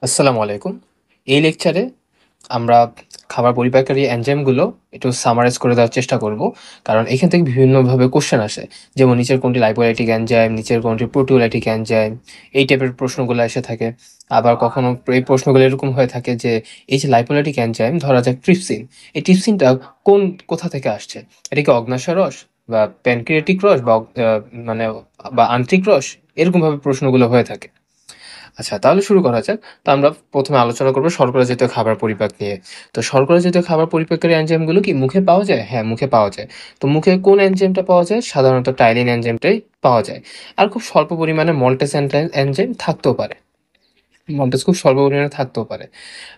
আসসালামু আলাইকুম। এই লেকচারে আমরা খাবার পরিপাককারী এনজাইমগুলো একটু সামারাইজ করে দেওয়ার চেষ্টা করব। কারণ এখান থেকে বিভিন্নভাবে কোশ্চেন আসে। যেমন নিচের কোনটি লাইপোলাইটিক এনজাইম, নিচের কোনটি প্রোটিওলাইটিক এনজাইম, এই টাইপের প্রশ্নগুলো এসে থাকে। আবার কখনো এই প্রশ্নগুলো এরকম হয়ে থাকে যে এই যে লাইপোলাইটিক এনজাইম ধরা যাক ট্রিপসিন, এই ট্রিপসিনটা কোথা থেকে আসছে? এটা কি অগ্ন্যাশয় রস বা প্যানক্রিয়াটিক রস বা মানে বা আন্ত্রিক রস? এরকমভাবে প্রশ্নগুলো হয়ে থাকে। আচ্ছা, তাহলে শুরু করা যাক। তো আমরা প্রথমে আলোচনা করবো শর্করা জাতীয় খাবার পরিপাক নিয়ে। তো শর্করা জাতীয় খাবার পরিপাককারী এনজাইমগুলো কি মুখে পাওয়া যায়? হ্যাঁ, মুখে পাওয়া যায়। তো মুখে কোন এনজাইমটা পাওয়া যায়? সাধারণত টাইলিন এনজাইমটাই পাওয়া যায়। আর খুব স্বল্প পরিমাণে মল্টেস এনজাইম থাকতেও পারে। মল্টেস খুব স্বল্প পরিমাণে থাকতেও পারে।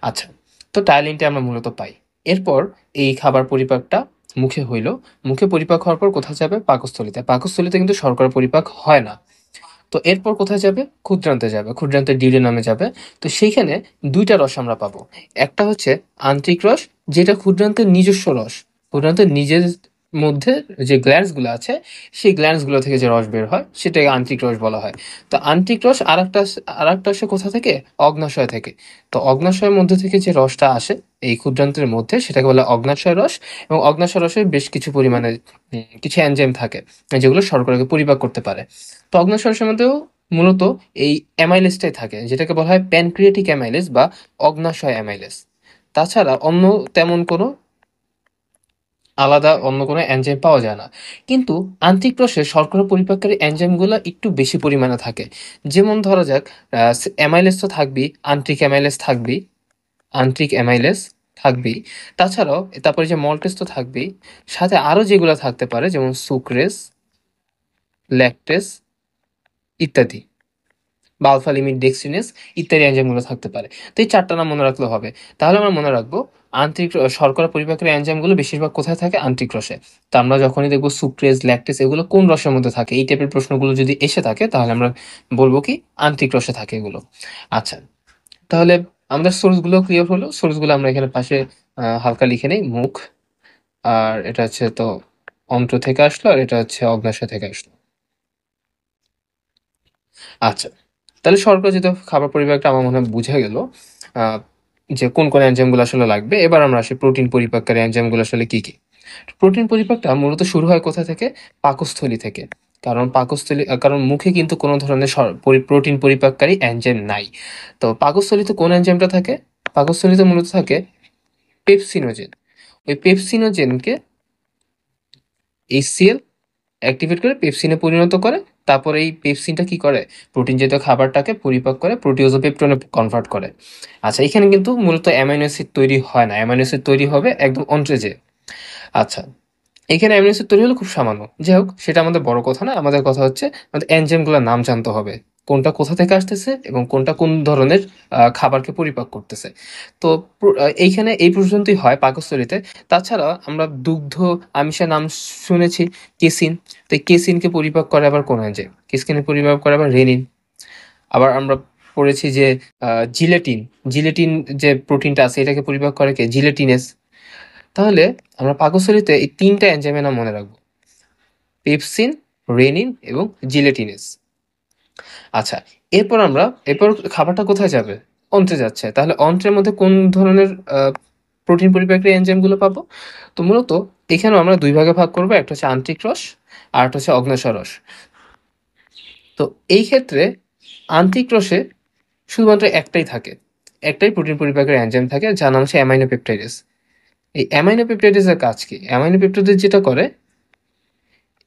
আচ্ছা, তো টাইলিনটা আমরা মূলত পাই। এরপর এই খাবার পরিপাকটা মুখে হইল। মুখে পরিপাক হওয়ার পর কোথায় যাবে? পাকস্থলীতে। পাকস্থলীতে কিন্তু শর্করা পরিপাক হয় না। তো এরপর কোথায় যাবে? ক্ষুদ্রান্তে যাবে। ক্ষুদ্রান্তে ডিউওডেনামে যাবে। তো সেইখানে ২ টা রস আমরা পাবো। একটা হচ্ছে আন্ত্রিক রস, যেটা ক্ষুদ্রান্তের নিজস্ব রস। ক্ষুদ্রান্তের নিজের মধ্যে যে গ্ল্যান্ডস গুলো আছে, সেই গ্ল্যান্ডস গুলো থেকে যে রস বের হয়, সেটাকে আন্ত্রিক রস বলা হয়। তো আন্ত্রিক রস আরেকটা আসে কোথা থেকে? অগ্ন্যাশয় থেকে। তো অগ্ন্যাশয়ের মধ্যে থেকে যে রসটা আসে এই ক্ষুদ্রান্তের মধ্যে, সেটাকে বলে অগ্ন্যাশয় রস। এবং অগ্ন্যাশয় রসে বেশ কিছু পরিমাণে কিছু এনজাইম থাকে, যেগুলো শর্করাকে পরিপাক করতে পারে। তো অগ্ন্যাশয় মধ্যেও মূলত এই অ্যামাইলেজটাই থাকে, যেটাকে বলা হয় প্যানক্রিয়াটিক অ্যামাইলেজ বা অগ্ন্যাশয় অ্যামাইলেজ। তাছাড়া তেমন কোনো অন্য কোনো এনজাইম পাওয়া যায় না। কিন্তু আন্ত্রিক রসে শর্করা পরিপাককারী এনজাইমগুলো একটু বেশি পরিমাণে থাকে। যেমন ধরা যাক, অ্যামাইলেজ তো থাকবেই, আন্ত্রিক অ্যামাইলেজ থাকবেই। তাছাড়াও তারপরে যে মল্টেজ তো থাকবেই, সাথে আরো যেগুলো থাকতে পারে যেমন সুক্রেস, ল্যাকটেস ইত্যাদি, বা আলফা লিমিট ডেক্সট্রিনেস ইত্যাদি এনজাইমগুলো থাকতে পারে। তো এই ৪টা নাম মনে রাখলেও হবে। তাহলে আমরা মনে রাখবো শর্করা পরিপাকের এনজাইমগুলো বেশিরভাগ কোথায় থাকে? আন্ত্রিক রসে। তো আমরা যখনই দেখবো সুক্রেজ, ল্যাকটেস এগুলো কোন রসের মধ্যে থাকে, এই টাইপের প্রশ্নগুলো যদি এসে থাকে, তাহলে আমরা বলবো কি আন্ত্রিক রসে থাকে এগুলো। আচ্ছা, তাহলে আমাদের সোর্সগুলো ক্লিয়ার হলো। সোর্সগুলো আমরা এখানে পাশে হালকা লিখে নেই। মুখ, আর এটা হচ্ছে তো অন্ত্র থেকে আসলো, আর এটা হচ্ছে অগ্ন্যাশয় থেকে আসলো। আচ্ছা, তাহলে শর্করা জাতীয় খাবার পরিপাকটা আমার মনে হয় বুঝা গেল, আহ, যে কোন কোন এনজাইমগুলো আসলে লাগবে। এবার আমরা আসি প্রোটিন পরিপাককারী এনজাইমগুলো আসলে কি কি। প্রোটিন পরিপাকটা মূলত শুরু হয় কোথা থেকে? পাকস্থলী থেকে। কারণ মুখে কিন্তু কোনো ধরনের প্রোটিন পরিপাককারী এনজাইম নাই। তো পাকস্থলীতে কোন এনজাইমটা থাকে? পাকস্থলীতে মূলত থাকে পেপসিনোজেন। ওই পেপসিনোজেনকে HCl অ্যাক্টিভেট করে পেপসিনে পরিণত করে। তারপরে এই পেপসিনটা কি করে? প্রোটিন জাতীয় খাবারটাকে পরিপাক করে প্রোটিওজ ও পেপটোনে কনভার্ট করে। আচ্ছা, এখানে কিন্তু মূলত অ্যামাইনো অ্যাসিড তৈরি হয় না, অ্যামাইনো অ্যাসিড তৈরি হবে একদম অন্ত্রে যেয়ে। আচ্ছা, এখানে অ্যামিনো অ্যাসিড তৈরি হলো খুব সামান্য। যাই হোক, সেটা আমাদের বড় কথা না। আমাদের কথা হচ্ছে আমাদের এনজাইমগুলোর নাম জানতে হবে, কোনটা কোথা থেকে আসতেছে এবং কোনটা কোন ধরনের খাবারকে পরিপাক করতেছে। তো এইখানে এই পর্যন্তই হয় পাকস্থলীতে। তাছাড়া আমরা দুগ্ধ আমিষের নাম শুনেছি, কেসিন। তো এই কেসিনকে পরিপাক করে আবার কোন এনজাইম? কেসিনকে পরিপাক করে আবার রেনিন। আবার আমরা পড়েছি যে জিলেটিন, জিলেটিন যে প্রোটিনটা আছে, এটাকে পরিপাক করে কে? জিলেটিনেস। তাহলে আমরা পাকস্থলীতে এই ৩টা এনজাইমের নাম মনে রাখবো: পেপসিন, রেনিন এবং জিলেটিনেস। আচ্ছা, এরপর খাবারটা কোথায় যাবে? অন্ত্রে যাচ্ছে। তাহলে অন্ত্রের মধ্যে কোন ধরনের প্রোটিন পরিপাককারী এনজাইমগুলো পাবো? তো মূলত এখানেও আমরা ২ ভাগে ভাগ করবো। একটা হচ্ছে আন্ত্রিক রস, আর একটা হচ্ছে অগ্ন্যাশয় রস। তো এই ক্ষেত্রে আন্ত্রিক রসে শুধুমাত্র একটাই প্রোটিন পরিপাকের এনজাইম থাকে, যার নাম হচ্ছে অ্যামাইনো পেপটাইডেস। এই অ্যামাইনো পেপটাইডেসের কাজ কি? অ্যামাইনো পেপটাইডেস যেটা করে,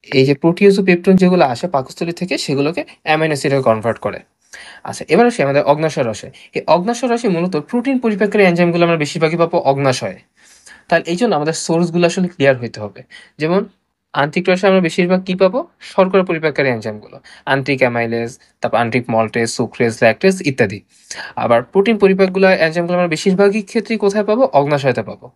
এই যে প্রোটিওজ ও পেপটোন যেগুলো আসে পাকস্থলী থেকে, সেগুলোকে অ্যামাইনো অ্যাসিডে কনভার্ট করে। আচ্ছা, এবার আসি আমাদের অগ্ন্যাশয় রসে। এই অগ্ন্যাশয় রসে মূলত প্রোটিন পরিপাককারী এনজাইমগুলো আমরা বেশিরভাগই পাবো অগ্ন্যাশয়ে। তাহলে এই জন্য আমাদের সোর্সগুলো আসলে ক্লিয়ার হইতে হবে। যেমন আন্ত্রিক রসে আমরা বেশিরভাগ কি পাবো? শর্করা পরিপাককারী এনজাইমগুলো, আন্ত্রিক অ্যামাইলেজ, তারপর আন্ত্রিক মল্টেজ, সুক্রেজ, ল্যাকটেজ ইত্যাদি। আবার প্রোটিন পরিপাকগুলো এনজাইমগুলো আমরা বেশিরভাগই ক্ষেত্রেই কোথায় পাবো? অগ্ন্যাশয়তে পাবো।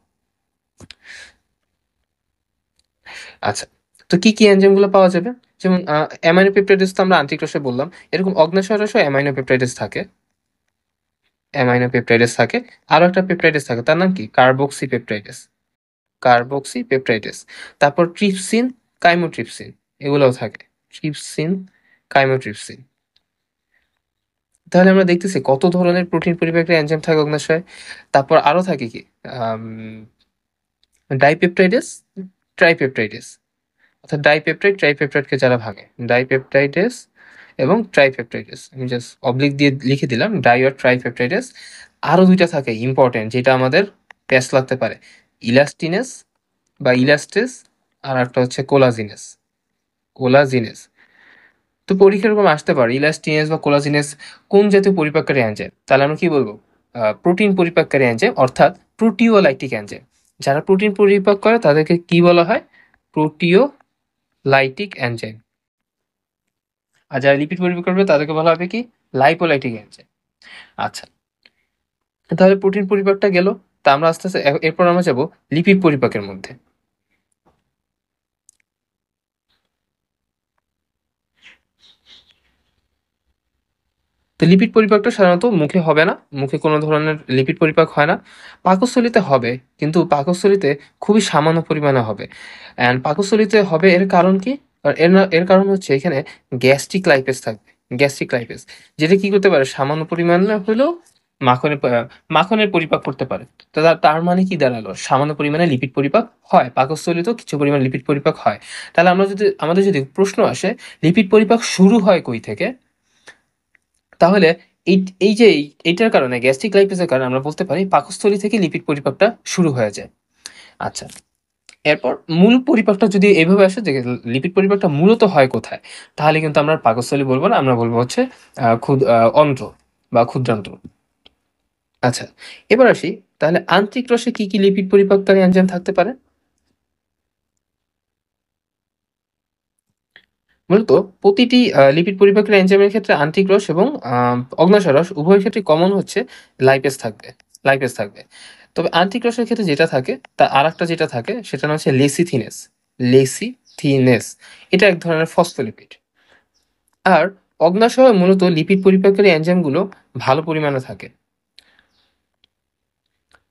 আচ্ছা, তো কি এনজাইমগুলো পাওয়া যাবে? যেমন অ্যামাইনো পেপটাইডেস তো আমরা আন্ত্রিক রসে বললাম। এরকম অগ্ন্যাশয় রসেও অ্যামাইনো পেপটাইডেস থাকে। আরো একটা পেপটাইডেস থাকে, তার নাম কি? Carboxy peptidase. তারপর ট্রিপসিন, কাইমোট্রিপসিন এগুলোও থাকে। Trypsin, chymotrypsin. তাহলে আমরা দেখতেছি কত ধরনের প্রোটিন পরিপাকের এনজাইম থাকে অগ্ন্যাশয়ে। তারপর আরো থাকে কি আম ডাইপেপটাইডেস, ট্রাইপেপটাইডেস, অর্থাৎ ডাইপেপটাইড ট্রাইপেপটাইডকে যারা ভাঙে, ডাইপেপটাইডেস এবং ট্রাইপেপটাইডেস। আমি জাস্ট অবলিক দিয়ে লিখে দিলাম ডাই আর ট্রাইপেপটাইডেস। আরো ২ টা থাকে ইম্পর্টেন্ট, যেটা আমাদের পেস্ট লাগতে পারে। ইলাস্টিনেস বা ইলাস্টেস, আর একটা হচ্ছে কোলাজিনেস। কোলাজিনেস। তো পরীক্ষায় এরকম আসতে পারে ইলাস্টিনেস বা কোলাজিনেস কোন জাতীয় পরিপাককারী এনজাইম? তাহলে আমরা কি বলবো? প্রোটিন পরিপাককারী এনজাইম, অর্থাৎ প্রোটিওলাইটিক এনজাইম। যারা প্রোটিন পরিপাক করে তাদেরকে কি বলা হয়? Proteolytic enzyme. আর যারা লিপিড পরিপাক করবে তাদেরকে বলা হবে কি? Lipolytic enzyme. আচ্ছা, তাহলে প্রোটিন পরিপাকটা গেল। তা আমরা আস্তে আস্তে এরপর আমরা যাব লিপিড পরিপাকের মধ্যে। তো লিপিড পরিপাকটা সাধারণত মুখে হবে না, মুখে কোনো ধরনের লিপিড পরিপাক হয় না। পাকস্থলীতে হবে, কিন্তু পাকস্থলীতে খুবই সামান্য পরিমাণে হবে। অ্যান্ড পাকস্থলীতে হবে এর কারণ কি? আর এর কারণ হচ্ছে এখানে গ্যাস্ট্রিক লাইপেজ থাকবে। গ্যাস্ট্রিক লাইপেজ যেটা কি করতে পারে? সামান্য পরিমাণে হলেও মাখনের মাখনের পরিপাক করতে পারে। তো তার মানে কি দাঁড়ালো? সামান্য পরিমাণে লিপিড পরিপাক হয়, পাকস্থলীতেও কিছু পরিমাণ লিপিড পরিপাক হয়। তাহলে আমাদের যদি প্রশ্ন আসে লিপিড পরিপাক শুরু হয় কই থেকে, তাহলে এই এই যে এইটার কারণে গ্যাস্ট্রিক লাইপেজের কারণে আমরা বলতে পারি পাকস্থলী থেকে লিপিড পরিপাকটা শুরু হয়ে যায়। আচ্ছা, এরপর মূল পরিপাকটা যদি এভাবে আসে যে লিপিড পরিপাকটা মূলত হয় কোথায়, তাহলে কিন্তু আমরা পাকস্থলী বলবো না, আমরা বলবো হচ্ছে অন্ত্র বা ক্ষুদ্রান্ত্র। আচ্ছা, এবার আসি তাহলে আন্ত্রিক রসে কি কি লিপিড পরিপাককারী এনজাইম থাকতে পারে? মূলত প্রতিটি লিপিড পরিপাককারী এনজাইমের ক্ষেত্রে আন্ত্রিক রস এবং অগ্ন্যাশয় রস উভয়ের ক্ষেত্রে কমন হচ্ছে লাইপেজ থাকবে। লাইপেজ থাকবে। তবে আন্ত্রিক রসের ক্ষেত্রে যেটা থাকে তা আরেকটা যেটা থাকে সেটা নাম হচ্ছে লেসিথিনেস। লেসিথিনেস। এটা এক ধরনের ফসফোলিপিড। আর অগ্ন্যাশয়ে মূলত লিপিড পরিপাককারী এনজাইমগুলো ভালো পরিমাণে থাকে।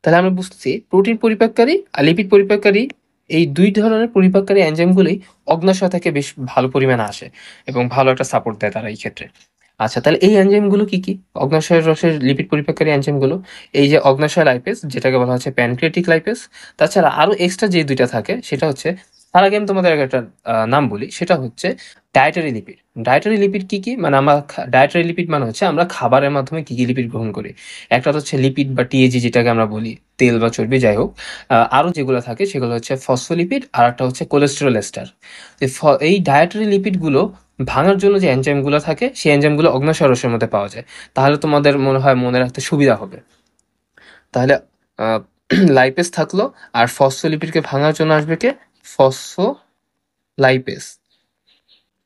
তাহলে আমরা বুঝতেছি প্রোটিন পরিপাককারী আর লিপিড পরিপাককারী এই ২ ধরনের পরিপাককারী এনজাইমগুলোই অগ্ন্যাশয় থেকে বেশ ভালো পরিমাণে আসে এবং ভালো একটা সাপোর্ট দেয় তারা এই ক্ষেত্রে। আচ্ছা, তাহলে এই এনজাইমগুলো কি, কি? অগ্ন্যাশয় রসের লিপিড পরিপাককারী এনজাইমগুলো এই যে অগ্ন্যাশয় লাইপেজ যেটাকে বলা হচ্ছে প্যানক্রিয়াটিক লাইপেজ, তাছাড়া আরো এক্সট্রা যে ২ টা থাকে সেটা হচ্ছে, তার আগে আমি তোমাদের আগে একটা নাম বলি, সেটা হচ্ছে ডায়েটারি লিপিড। ডায়েটারি লিপিড কি, কি? মানে আমরা ডায়েটারি লিপিড মানে হচ্ছে আমরা খাবারের মাধ্যমে কি, কি লিপিড গ্রহণ করি। একটা হচ্ছে লিপিড বা টিএজি যেটাকে আমরা বলি, তেল বা চর্বি যাই হোক। আরো যেগুলো থাকে সেগুলো হচ্ছে ফসফোলিপিড আর একটা হচ্ছে কোলেস্টেরল এস্টার। এই ডায়েটারি লিপিডগুলো ভাঙার জন্য যে এনজাইমগুলো থাকে সেই এনজাইমগুলো অগ্ন্যাশয় রসের মধ্যে পাওয়া যায়। তাহলে তোমাদের মনে হয় মনে রাখতে সুবিধা হবে। তাহলে আহ, লাইপেজ থাকলো, আর ফসফোলিপিডকে ভাঙার জন্য আসবে কে? ফসফোলাইপেজ।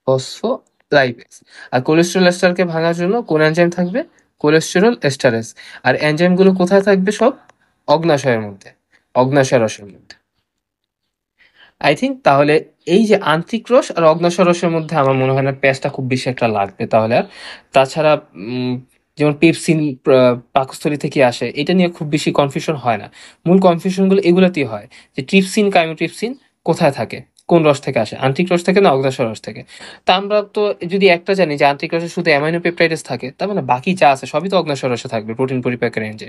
ফসফোলাইপেজ। আর কোলেস্টেরল এস্টারকে ভাঙার জন্য কোন এনজাইম থাকবে? Cholesterol esterase. আর এনজাইমগুলো কোথায় থাকবে? সব অগ্ন্যাশয়ের মধ্যে, অগ্ন্যাশয় রসের মধ্যে। আই থিঙ্ক তাহলে এই যে আন্ত্রিক রস আর অগ্ন্যাশয় রসের মধ্যে আমার মনে হয় না পেঁয়াজটা খুব বেশি একটা লাগবে তাহলে আর। তাছাড়া যেমন পেপসিন পাকস্থলী থেকে আসে, এটা নিয়ে খুব বেশি কনফিউশন হয় না। মূল কনফিউশনগুলো এগুলাতেই হয়, যে ট্রিপসিন কাইমোট্রিপসিন কোথায় থাকে, কোন রস থেকে আসে, আন্ত্রিক রস থেকে না অগ্ন্যাশয় রস থেকে। তা আমরা তো যদি একটা জানি যে আন্ত্রিক রসে শুধু অ্যামাইনো পেপটাইডস থাকে, তার মানে বাকি যা আছে সবই তো অগ্ন্যাশয় রসে থাকবে প্রোটিন পরিপাকের রেঞ্জে।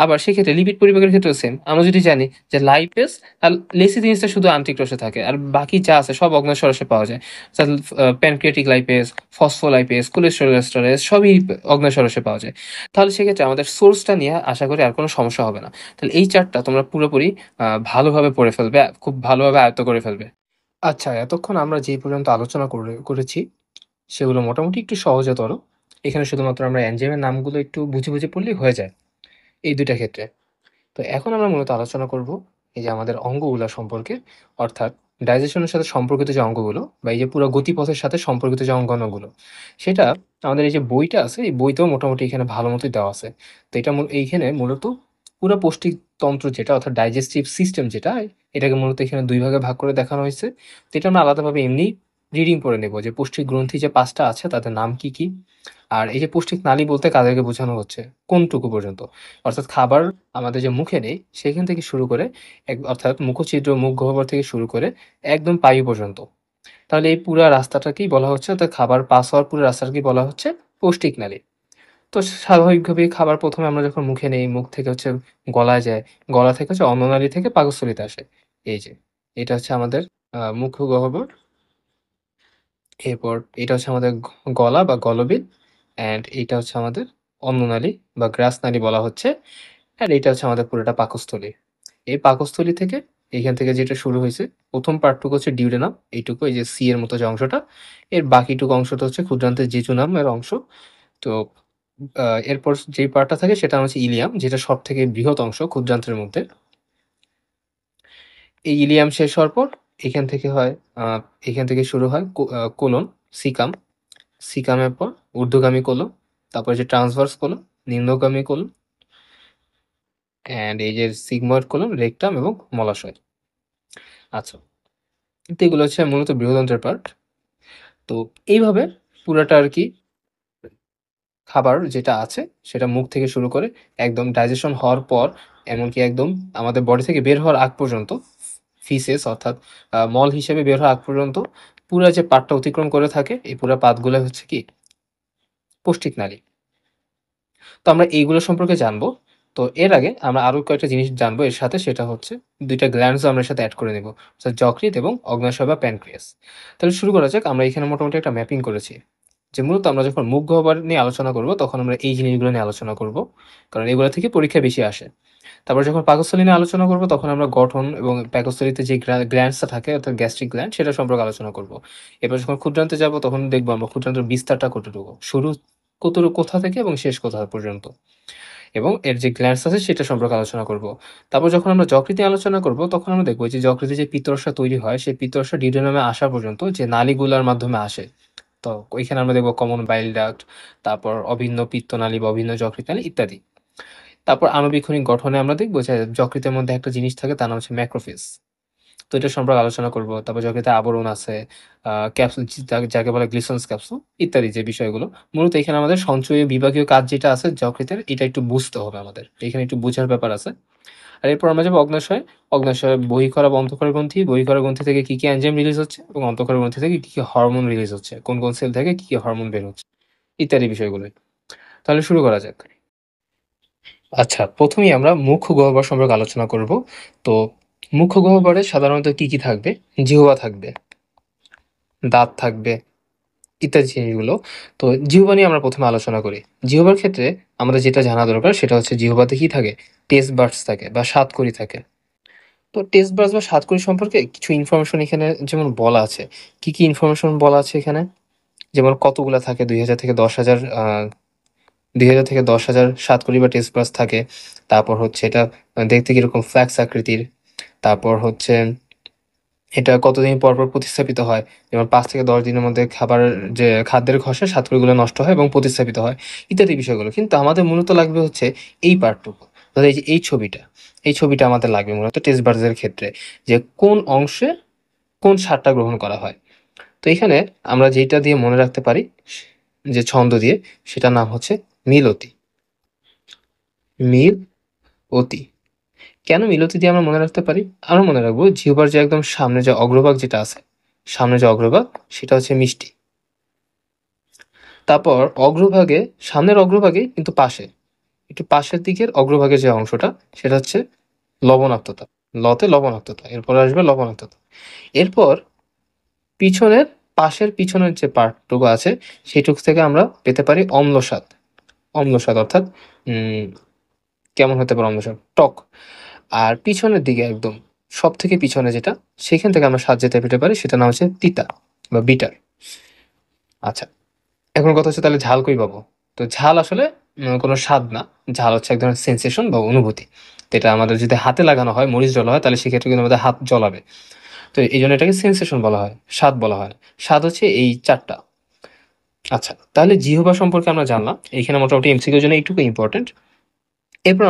আবার সেক্ষেত্রে লিপিড পরিপাকের ক্ষেত্রেও সেম, আমরা যদি জানি যে লাইপেজ আর লেসিথিনসটা শুধু আন্ত্রিক রসে থাকে আর বাকি যা আছে সব অগ্ন্যাশয় রসে পাওয়া যায়, pancreatic lipase, phospholipase, cholesterol esterase সবই অগ্ন্যাশয় রসে পাওয়া যায়। তাহলে সেক্ষেত্রে আমাদের সোর্সটা নিয়ে আশা করি আর কোনো সমস্যা হবে না। তাহলে এই চার্টটা তোমরা পুরোপুরি ভালোভাবে পড়ে ফেলবে, খুব ভালোভাবে আয়ত্ত করে ফেলবে। আচ্ছা, এতক্ষণ আমরা যে পর্যন্ত আলোচনা করেছি সেগুলো মোটামুটি একটু সহজতর। এখানে শুধুমাত্র আমরা এনজাইমের নামগুলো একটু বুঝে বুঝে পড়লেই হয়ে যায় এই ২ টা ক্ষেত্রে। তো এখন আমরা মূলত আলোচনা করব এই যে আমাদের অঙ্গগুলা সম্পর্কে, অর্থাৎ ডাইজেশনের সাথে সম্পর্কিত যে অঙ্গগুলো বা এই যে পুরো গতিপথের সাথে সম্পর্কিত যে অঙ্গাণুগুলো, সেটা আমাদের এই যে বইটা আছে এই বইতেও মোটামুটি এখানে ভালো মতোই দেওয়া আছে। তো এটা এইখানে মূলত পুরো পৌষ্টিক তন্ত্র যেটা, অর্থাৎ ডাইজেস্টিভ সিস্টেম যেটা, এটাকে মূলত এখানে ২ ভাগে ভাগ করে দেখানো হয়েছে। তো এটা আমরা আলাদাভাবে এমনি রিডিং করে নেব যে পৌষ্টিক গ্রন্থি যে ৫ টা আছে তাদের নাম কি, কি? আর এই যে পৌষ্টিক নালী বলতে কাদেরকে বোঝানো হচ্ছে, কোনটুকু পর্যন্ত? অর্থাৎ খাবার আমাদের যে মুখে নেই সেখান থেকে শুরু করে অর্থাৎ মুখছিদ্র, মুখ গহ্বর থেকে শুরু করে একদম পায়ু পর্যন্ত। তাহলে এই পুরা রাস্তাটাকেই বলা হচ্ছে, অর্থাৎ খাবার পাস হওয়ার পুরো রাস্তাটাকেই বলা হচ্ছে পৌষ্টিক নালী। তো স্বাভাবিকভাবেই খাবার ১ম এ আমরা যখন মুখে নেই, মুখ থেকে হচ্ছে গলায় যায়। গলা থেকে হচ্ছে অন্ননালী থেকে পাকস্থলীতে আসে। এই যে, এটা হচ্ছে আমাদের মুখ্য গহ্বর। এরপর এটা হচ্ছে আমাদের গলা বা গলবিল অ্যান্ড এইটা হচ্ছে আমাদের অন্ননালী বা গ্রাসনালী বলা হচ্ছে। আর এইটা হচ্ছে আমাদের পুরোটা পাকস্থলী। এই পাকস্থলী থেকে এইখান থেকে যেটা শুরু হইছে, ১ম পার্টটুকু হচ্ছে ডিউডেনাম। এইটুকু এই যে সি এর মতো যে অংশটা, এর বাকিটুকু অংশটা হচ্ছে ক্ষুদ্রান্তের জেজুনাম এর অংশ। তো এরপর যেই পার্টটা থাকে সেটা হচ্ছে ইলিয়াম, যেটা সবথেকে বৃহৎ অংশ ক্ষুদ্রান্ত্রের মধ্যে। এই ইলিয়াম শেষ হওয়ার পর এখান থেকে হয় আ এখান থেকে শুরু হয় কোলন, সিকাম। সিকামের পর ঊর্ধ্বগামী কোলন, তারপরে যে ট্রান্সভার্স কোলন, নিম্নগামী কোলন অ্যান্ড এই যে সিগময়েড কোলন, রেকটাম এবং মলাশয়। আচ্ছা, কিন্তু এগুলো হচ্ছে মূলত বৃহদন্ত্রের পার্ট। তো এইভাবে পুরাটা আরকি খাবার যেটা আছে সেটা মুখ থেকে শুরু করে একদম ডাইজেশন হওয়ার পর এমনকি একদম আমাদের বডি থেকে বের হওয়ার আগ পর্যন্ত ফিসেস অর্থাৎ মল হিসেবে বের হওয়ার আগ পর্যন্ত পুরা যে পাতটা অতিক্রম করে থাকে এই পুরা পাতগুলা হচ্ছে কি পৌষ্টিক নালী। তো আমরা এইগুলো সম্পর্কে জানবো। তো এর আগে আমরা আরো কয়েকটা জিনিস জানবো এর সাথে, সেটা হচ্ছে ২ টা গ্ল্যান্ডস আমরা এর সাথে এড করে নেব। অর্থাৎ যকৃৎ এবং অগ্ন্যাশয় বা প্যানক্রিয়াস। তাহলে শুরু করা যাক। আমরা এখানে মোটামুটি একটা ম্যাপিং করেছি। যে মূলত আমরা যখন মুখ গহ্বর নিয়ে আলোচনা করব তখন আমরা এই জিনিসগুলো নিয়ে আলোচনা করব। কারণ এগুলা থেকে পরীক্ষায় বেশি আসে। তারপর যখন পাকস্থলী নিয়ে আলোচনা করব তখন আমরা গঠন এবং পাকস্থলীতে যে গ্ল্যান্ডসটা থাকে অর্থাৎ গ্যাস্ট্রিক গ্ল্যান্ড সেটা সম্পর্কে আলোচনা করব। এরপর যখন ক্ষুদ্রান্তে যাব তখন দেখব আমরা ক্ষুদ্রান্তের বিস্তারটা কতটুকু। শুরু কোথা থেকে এবং শেষ কোথা পর্যন্ত। এবং এর যে গ্ল্যান্ডস আছে সেটা সম্পর্কে আলোচনা করব। তারপর যখন আমরা যকৃৎ নিয়ে আলোচনা করব তখন আমরা দেখব যে যকৃতে যে পিত্তরসা তৈরি হয় সেই পিত্তরসা ডিউওডেনামে আসা পর্যন্ত যে নালীগুলার মাধ্যমে আসে। তো ওইখানে আমরা দেখব কমন বাইল ডাক্ট, তারপর অভিন্ন পিত্তনালী বা অভিন্ন যকৃৎনালী ইত্যাদি। তারপর আণুবীক্ষণিক গঠনে আমরা দেখব যে যকৃতের মধ্যে একটা জিনিস থাকে তার নাম হচ্ছে ম্যাক্রোফেজ। তো এটা সম্পর্কে আলোচনা করব। তারপর যকৃতে আবরণ আছে, ক্যাপসুল যাকে বলে গ্লিসন্স ক্যাপসুল ইত্যাদি যে বিষয়গুলো। মূলত এখানে আমাদের সঞ্চয়ী বিভাগীয় কাজ যেটা আছে যকৃতের এটা একটু বুঝতে হবে আমাদের। এখানে একটু বোঝার ব্যাপার আছে। আর এরপর আমরা যাবো অগ্ন্যাশয়। অগ্ন্যাশয়ে বহিঃক্ষরা বা অন্তঃক্ষরা গ্রন্থি। বহিঃক্ষরা গ্রন্থি থেকে কি এনজাইম রিলিজ হচ্ছে এবং অন্তঃক্ষরা গ্রন্থি থেকে কি হরমোন রিলিজ হচ্ছে। কোন সেল থেকে কি হরমোন বের হচ্ছে ইত্যাদি বিষয়গুলো। তাহলে শুরু করা যাক। আচ্ছা, ১ম এই আমরা মুখ্য গহ্বর সম্পর্কে আলোচনা করব। তো মুখ্য গহ্বরে সাধারণত কি থাকবে? জিহ্বা থাকবে, দাঁত থাকবে ইত্যাদি জিনিসগুলো। তো জিহ্বা নিয়ে আমরা ১ম এ আলোচনা করি। জিহ্বার ক্ষেত্রে আমাদের যেটা জানা দরকার সেটা হচ্ছে জিহ্বাতে কি থাকে? টেস্ট বাডস থাকে বা স্বাদকড়ি থাকে। তো টেস্ট বাডস বা স্বাদকড়ি সম্পর্কে কিছু ইনফরমেশন এখানে যেমন বলা আছে। কি ইনফরমেশন বলা আছে এখানে? যেমন কতগুলা থাকে ২০০০ থেকে ১০,০০০ ২০০০ থেকে ১০,০০০ স্বাদকড়ি বা টেস্ট বাডস থাকে। তারপর হচ্ছে এটা দেখতে কিরকম ফ্ল্যাক্স আকৃতির। তারপর হচ্ছে এটা কতদিন পর প্রতিস্থাপিত হয়। যেমন ৫ থেকে ১০ দিনের মধ্যে যে খাদ্যের ঘষে স্বাদকড়িগুলো নষ্ট হয় এবং প্রতিস্থাপিত হয় ইত্যাদি বিষয়গুলো। কিন্তু আমাদের মূলত লাগবে হচ্ছে এই পার্টটুকু। ধরো এই যে এই ছবিটা আমাদের লাগবে মূলত টেস্ট বাডস এর ক্ষেত্রে। যে কোন অংশে কোন স্বাদটা গ্রহণ করা হয়। তো এখানে আমরা যেইটা দিয়ে মনে রাখতে পারি যে ছন্দ দিয়ে সেটার নাম হচ্ছে মিলতি। মিল-অতি। কেন মিলতি দিয়ে আমরা মনে রাখতে পারি? আমরা মনে রাখবো জিহ্বার যে একদম সামনে যে অগ্রভাগ যেটা আছে, সামনে যে অগ্রভাগ সেটা হচ্ছে মিষ্টি। তারপর সামনের অগ্রভাগে কিন্তু পাশে, একটু পাশের দিকের অগ্রভাগের যে অংশটা সেটা হচ্ছে লবণাক্ততা। লতে লবণাক্ততা। এরপর আসবে লবণাক্ততা। এরপর পিছনের পিছনের যে পার্টটুকু আছে সেটুকু থেকে আমরা পেতে পারি অম্লস্বাদ। অম্লস্বাদ অর্থাৎ উম কেমন হতে পারে অম্লস্বাদ? টক। আর পিছনের দিকে একদম সবথেকে পিছনে যেটা, সেখান থেকে আমরা স্বাদ যেটা পেতে পারি সেটার নাম হচ্ছে তিতা বা বিটার। আচ্ছা, এখন কথা হচ্ছে তাহলে ঝাল কই পাবো? তো ঝাল আসলে কোনো স্বাদ না। ঝাল হচ্ছে এক ধরনের সেনসেশন বা অনুভূতি। তো এটা আমাদের যদি হাতে লাগানো হয়, মরিচ জ্বলা হয় তাহলে সেক্ষেত্রে কিন্তু আমাদের হাত জ্বলাবে। তো এইজন্য এটাকে সেনসেশন বলা হয়, স্বাদ বলা হয় না। স্বাদ হচ্ছে এই ৪ টা। আচ্ছা, তাহলে জিহ্বা সম্পর্কে আমরা জানলাম। এখানে মোটামুটি এমসিকিউ এর জন্য এইটুকু ইম্পোর্টেন্ট। এরপর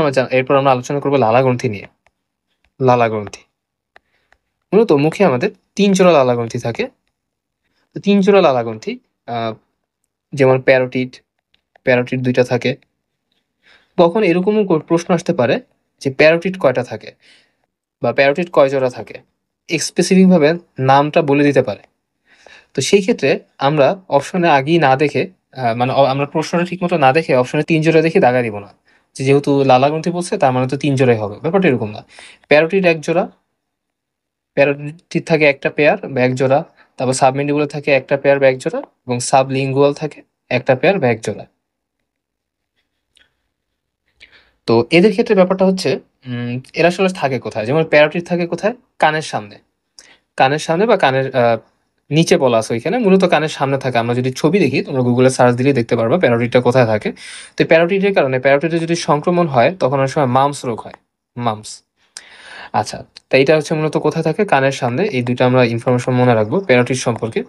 আমরা আলোচনা করব লালা গ্রন্থি নিয়ে। লালা গ্রন্থি। মূলত মুখে আমাদের ৩ জোড়া লালা গ্রন্থি থাকে। তো ৩ জোড়া লালা গ্রন্থি আ যেমন প্যারোটিড ২ টা থাকে। কখন এরকমও প্রশ্ন আসতে পারে যে প্যারোটিড কয়টা থাকে বা প্যারোটিড কয় জোড়া থাকে? স্পেসিফিক ভাবে নামটা বলে দিতে পারে। তো সেই ক্ষেত্রে আমরা অপশনে আগেই না দেখে মানে আমরা প্রশ্নটা ঠিক মতো না দেখে অপশনে ৩ জোড়া দেখে দাগা দিব না, যেহেতু লালা গ্রন্থি বলছে তার মানে তো ৩ জোড়াই হবে, ব্যাপারটা এরকম না। প্যারোটিড ১ জোড়া, প্যারোটিড থাকে একটা পেয়ার বা ১ জোড়া, তারপর সাবমেন্ডিবুলার থাকে একটা পেয়ার বা ১ জোড়া, এবং সাবলিঙ্গুয়াল থাকে একটা পেয়ার বা ১ জোড়া। তো এদের ক্ষেত্রে ব্যাপারটা হচ্ছে এরা আসলে থাকে কোথায়? যেমন প্যারোটিড থাকে কোথায়? কানের সামনে। কানের সামনে বা কানের নিচে বলা আছে ওইখানে, মূলত কানের সামনে থাকে। আমরা যদি ছবি দেখি, তোমরা গুগলে সার্চ দিলেই দেখতে পারবা প্যারোটিডটা কোথায় থাকে। তো প্যারোটিডের কারণে প্যারোটিডে যদি সংক্রমণ হয় তখন অনেক সময় মাম্পস রোগ হয়। মাম্পস। আচ্ছা, তো এইটা হচ্ছে মূলত কোথায় থাকে? কানের সামনে। এই ২ টা আমরা ইনফরমেশন মনে রাখবো প্যারোটিড সম্পর্কে।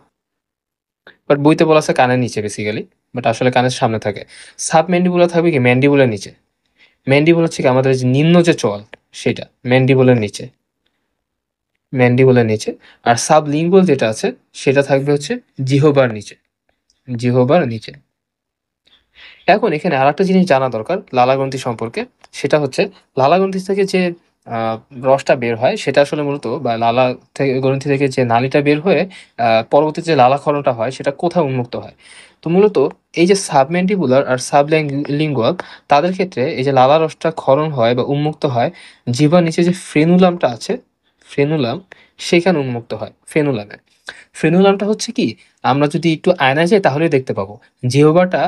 বাট বইতে বলা আছে কানের নিচে বেসিক্যালি, বাট আসলে কানের সামনে থাকে। সাবম্যান্ডিবুলার থাকবে কি ম্যান্ডিবুলার নিচে। ম্যান্ডিবুল হচ্ছে কি আমাদের যে নিম্ন যে চোয়াল, সেটা ম্যান্ডিবুলার নিচে। ম্যান্ডিবুলার নিচে। আর সাবলিঙ্গুয়াল যেটা আছে সেটা থাকবে হচ্ছে জিহ্বার নিচে। জিহ্বার নিচে। এখন এখানে আরেকটা জিনিস জানা দরকার লালাগ্রন্থি সম্পর্কে। সেটা হচ্ছে লালাগ্রন্থি থেকে যে রসটা বের হয় সেটা আসলে মূলত, বা লালা থেকে গ্রন্থি থেকে যে নালীটা বের হয়ে পরবর্তী যে লালাক্ষরণটা হয় সেটা কোথায় উন্মুক্ত হয়? তো মূলত এই যে সাবম্যান্ডিবুলার আর সাবলিঙ্গুয়াল, তাদের ক্ষেত্রে এই যে লালা রসটা ক্ষরণ হয় বা উন্মুক্ত হয় জিহ্বার নিচে যে ফ্রেনুলামটা আছে, ফ্রেনুলাম, সেখানে উন্মুক্ত হয় ফ্রেনুলামে। ফ্রেনুলামটা হচ্ছে কি, আমরা যদি একটু আয়নায় যাই তাহলেই দেখতে পাবো। জিহ্বাটা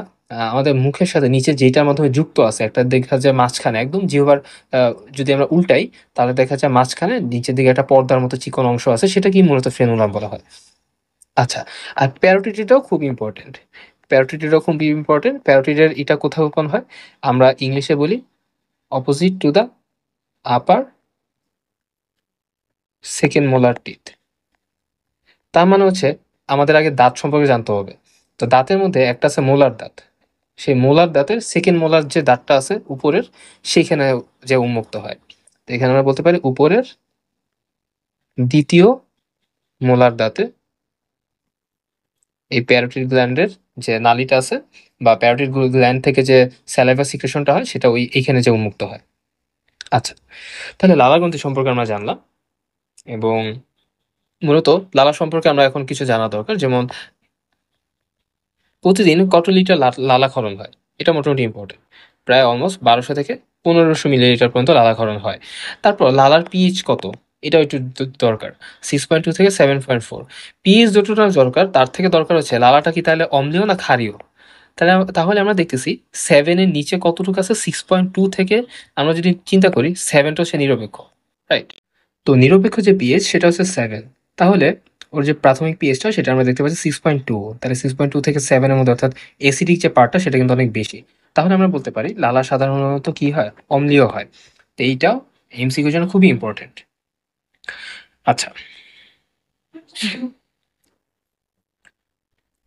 আমাদের মুখের সাথে নিচে যেটার মাধ্যমে যুক্ত আছে, একটা দেখা যায় মাঝখানে একদম জিহ্বার, যদি আমরা উল্টাই তাহলে দেখা যায় মাঝখানে নিচের দিকে একটা পর্দার মতো চিকন অংশ আছে, সেটা কি মূলত ফ্রেনুলাম বলা হয়। আচ্ছা, আর প্যারোটিডটাও খুব ইম্পর্টেন্ট। প্যারোটিডটাও খুব ইম্পর্টেন্ট। প্যারোটিডের এটা কোথায় ওপেন হয়? আমরা ইংলিশে বলি opposite to the upper second molar teeth. তার মানে হচ্ছে আমাদের আগে দাঁত সম্পর্কে জানতে হবে। তো দাঁতের মধ্যে একটা আছে মোলার দাঁত। সেই মোলার দাঁতের সেকেন্ড মোলার যে দাঁতটা আছে উপরের, সেইখানে যে উন্মুক্ত হয়। তো এখানে আমরা বলতে পারি উপরের দ্বিতীয় মোলার দাঁতে এই প্যারোটিড গ্ল্যান্ডের যে নালীটা আছে, বা প্যারোটিড গ্ল্যান্ড থেকে যে স্যালাইভা সিক্রেশনটা হয় সেটা এইখানে যে উন্মুক্ত হয়। আচ্ছা, তাহলে লালা গ্রন্থি সম্পর্কে আমরা জানলাম, এবং মূলত লালা সম্পর্কে আমরা এখন কিছু জানা দরকার। যেমন প্রতিদিন কত লিটার লালা ক্ষরণ হয়, এটা মোটামুটি ইম্পর্টেন্ট। প্রায় অলমোস্ট ১২০০ থেকে ১৫০০ মিলিলিটার পর্যন্ত লালা ক্ষরণ হয়। তারপর লালার পিএইচ কত, এটাও একটু দরকার। 6.2 থেকে 7.4। পিএইচ যতটা দরকার তার থেকে দরকার হচ্ছে লালাটা কি তাহলে অম্লীয় না ক্ষারীয়। তাহলে আমরা দেখতেছি 7 এর নিচে কতটুকু আছে, 6.2 থেকে আমরা যদি চিন্তা করি 7টা হচ্ছে নিরপেক্ষ, রাইট? তো নিরপেক্ষ যে পিএইচ সেটা হচ্ছে 7। তাহলে ওর যে প্রাথমিক পিএইচটা সেটা আমরা দেখতে পাচ্ছি 6.2। তাহলে 6.2 থেকে 7 এর মধ্যে, অর্থাৎ এসিডিক যে পার্টটা সেটা কিন্তু অনেক বেশি। তাহলে আমরা বলতে পারি লালা সাধারণত কি হয়, অম্লীয় হয়। তো এইটাও এমসিকিউর জন্য খুবই ইম্পর্টেন্ট। আচ্ছা,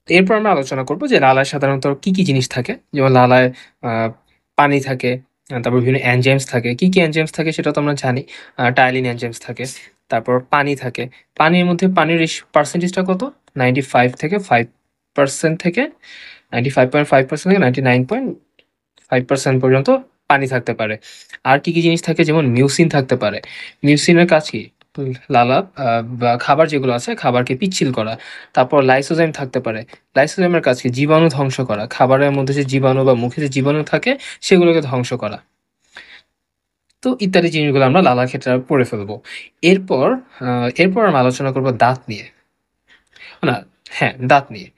এরপর আমরা আলোচনা করব যে লালায় সাধারণত কি কি জিনিস থাকে। যেমন লালায় পানি থাকে, তারপর বিভিন্ন এনজাইমস থাকে। কি কি এনজাইমস থাকে সেটা তো আমরা জানি। টাইলিন এনজাইমস থাকে, তারপর পানি থাকে। পানির মধ্যে পানির পার্সেন্টেজটা কত? 95 থেকে 5% থেকে 95.5% থেকে 99.5% পর্যন্ত পানি থাকতে পারে। আর কি কি জিনিস থাকে? যেমন মিউসিন থাকতে পারে। মিউসিনের কাজ কি? লালা বা খাবার যেগুলো আছে খাবারকে পিচ্ছিল করা। তারপর লাইসোজাইম থাকতে পারে। লাইসোজাইমের কাজ কি? জীবাণু ধ্বংস করা। খাবারের মধ্যে যে জীবাণু বা মুখে যে জীবাণু থাকে সেগুলোকে ধ্বংস করা। তো ইত্যাদি জিনিসগুলো আমরা লালার ক্ষেত্রে পড়ে ফেলবো। এরপর এরপর আমরা আলোচনা করব দাঁত নিয়ে। না, হ্যাঁ, দাঁত নিয়ে।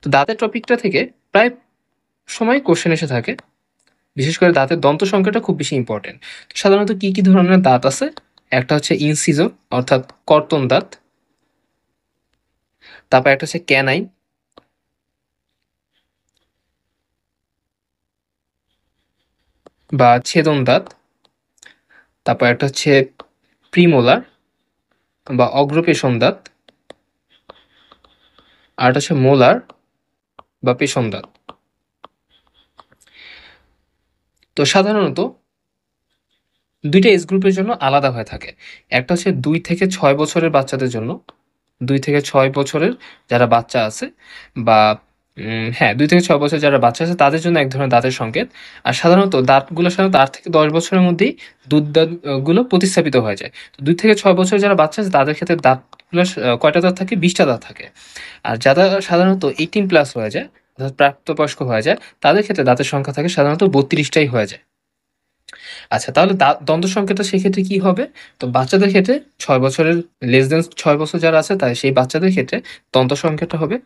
তো দাঁতের টপিকটা থেকে প্রায় সময় কোশ্চেন এসে থাকে। বিশেষ করে দাঁতের দন্ত সংখ্যাটা খুব বেশি ইম্পর্টেন্ট। সাধারণত কি কি ধরনের দাঁত আছে? একটা হচ্ছে ইনসিজর, অর্থাৎ কর্তন দাঁত। তারপর একটা হচ্ছে ক্যানাইন, বা ছেদন দাঁত। তারপর একটা হচ্ছে প্রিমোলার বা অগ্রপেশন দাঁত। আর একটা হচ্ছে মোলার বা পেশন দাঁত। তো সাধারণত দুইটা এজ গ্রুপের জন্য আলাদা হয়ে থাকে। একটা হচ্ছে ২ থেকে ৬ বছরের বাচ্চাদের জন্য, ২ থেকে ৬ বছরের যারা বাচ্চা আছে, বা হ্যাঁ, ২ থেকে ৬ বছর যারা বাচ্চা আছে তাদের জন্য এক ধরনের দাঁতের সংকেত। আর সাধারণত ৮ থেকে ১০ বছরের মধ্যেই দাঁত গুলো প্রতিস্থাপিত হয়ে যায়। তো ২ থেকে ৬ বছর যারা বাচ্চা আছে তাদের ক্ষেত্রে দাঁতগুলো কয়টা দাঁত থাকে? ২০ টা দাঁত থাকে। আর যারা সাধারণত 18 প্লাস হয়ে যায়, অর্থাৎ প্রাপ্তবয়স্ক হয়ে যায়, তাদের ক্ষেত্রে দাঁতের সংখ্যা থাকে সাধারণত ৩২ টাই হয়ে যায়। আচ্ছা, তাহলে দন্ত সংকেতটা সেক্ষেত্রে কি হবে? তো বাচ্চাদের ক্ষেত্রে ৬ বছরের লেস দ্যান ৬ বছর যারা আছে সেই বাচ্চাদের ক্ষেত্রে দন্ত সংকেতটা হবে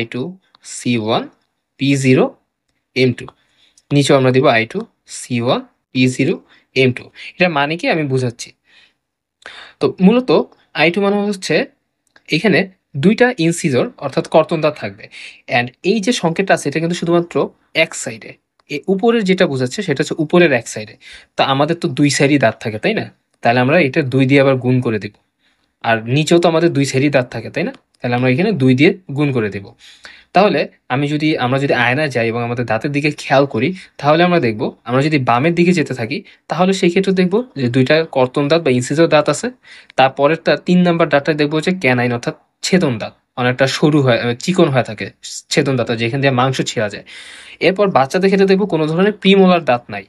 I2, C1, P0, M2। নিচেও আমরা দিব I2, C1, P0, M2। এটার মানে কি আমি বুঝাচ্ছি। তো মূলত I2 মানে হচ্ছে এখানে ২ টা ইনসিজর অর্থাৎ কর্তন দাঁত থাকবে। অ্যান্ড এই যে সংকেতটা আছে এটা কিন্তু শুধুমাত্র এক সাইডে। উপরের যেটা বোঝাচ্ছে সেটা হচ্ছে উপরের এক সাইডে। তো আমাদের তো ২ সাইডই দাঁত থাকে, তাই না? তাহলে আমরা এটা ২ দিয়ে আবার গুণ করে দিব। আর নিচেও তো আমাদের ২ সাইডই দাঁত থাকে, তাই না? তাহলে আমরা এখানে ২ দিয়ে গুণ করে দিব। তাহলে আমরা যদি আয়নায় যাই এবং আমাদের দাঁতের দিকে খেয়াল করি, তাহলে আমরা দেখব আমরা যদি বামের দিকে যেতে থাকি, তাহলে সেই ক্ষেত্রে দেখব যে ২ টা কর্তন দাঁত বা ইনসিসর দাঁত আছে। তারপরেরটা ৩ নাম্বার দাঁতটা দেখব যে ক্যানাইন অর্থাৎ ছেদন দাঁত। অনেকটা সরু হয়, চিকন হয়ে থাকে ছেদন দাঁতটা, যেখান দিয়ে মাংস ছেড়া যায়। এরপর বাচ্চাদের ক্ষেত্রে দেখব কোনো ধরনের প্রিমোলার দাঁত নাই।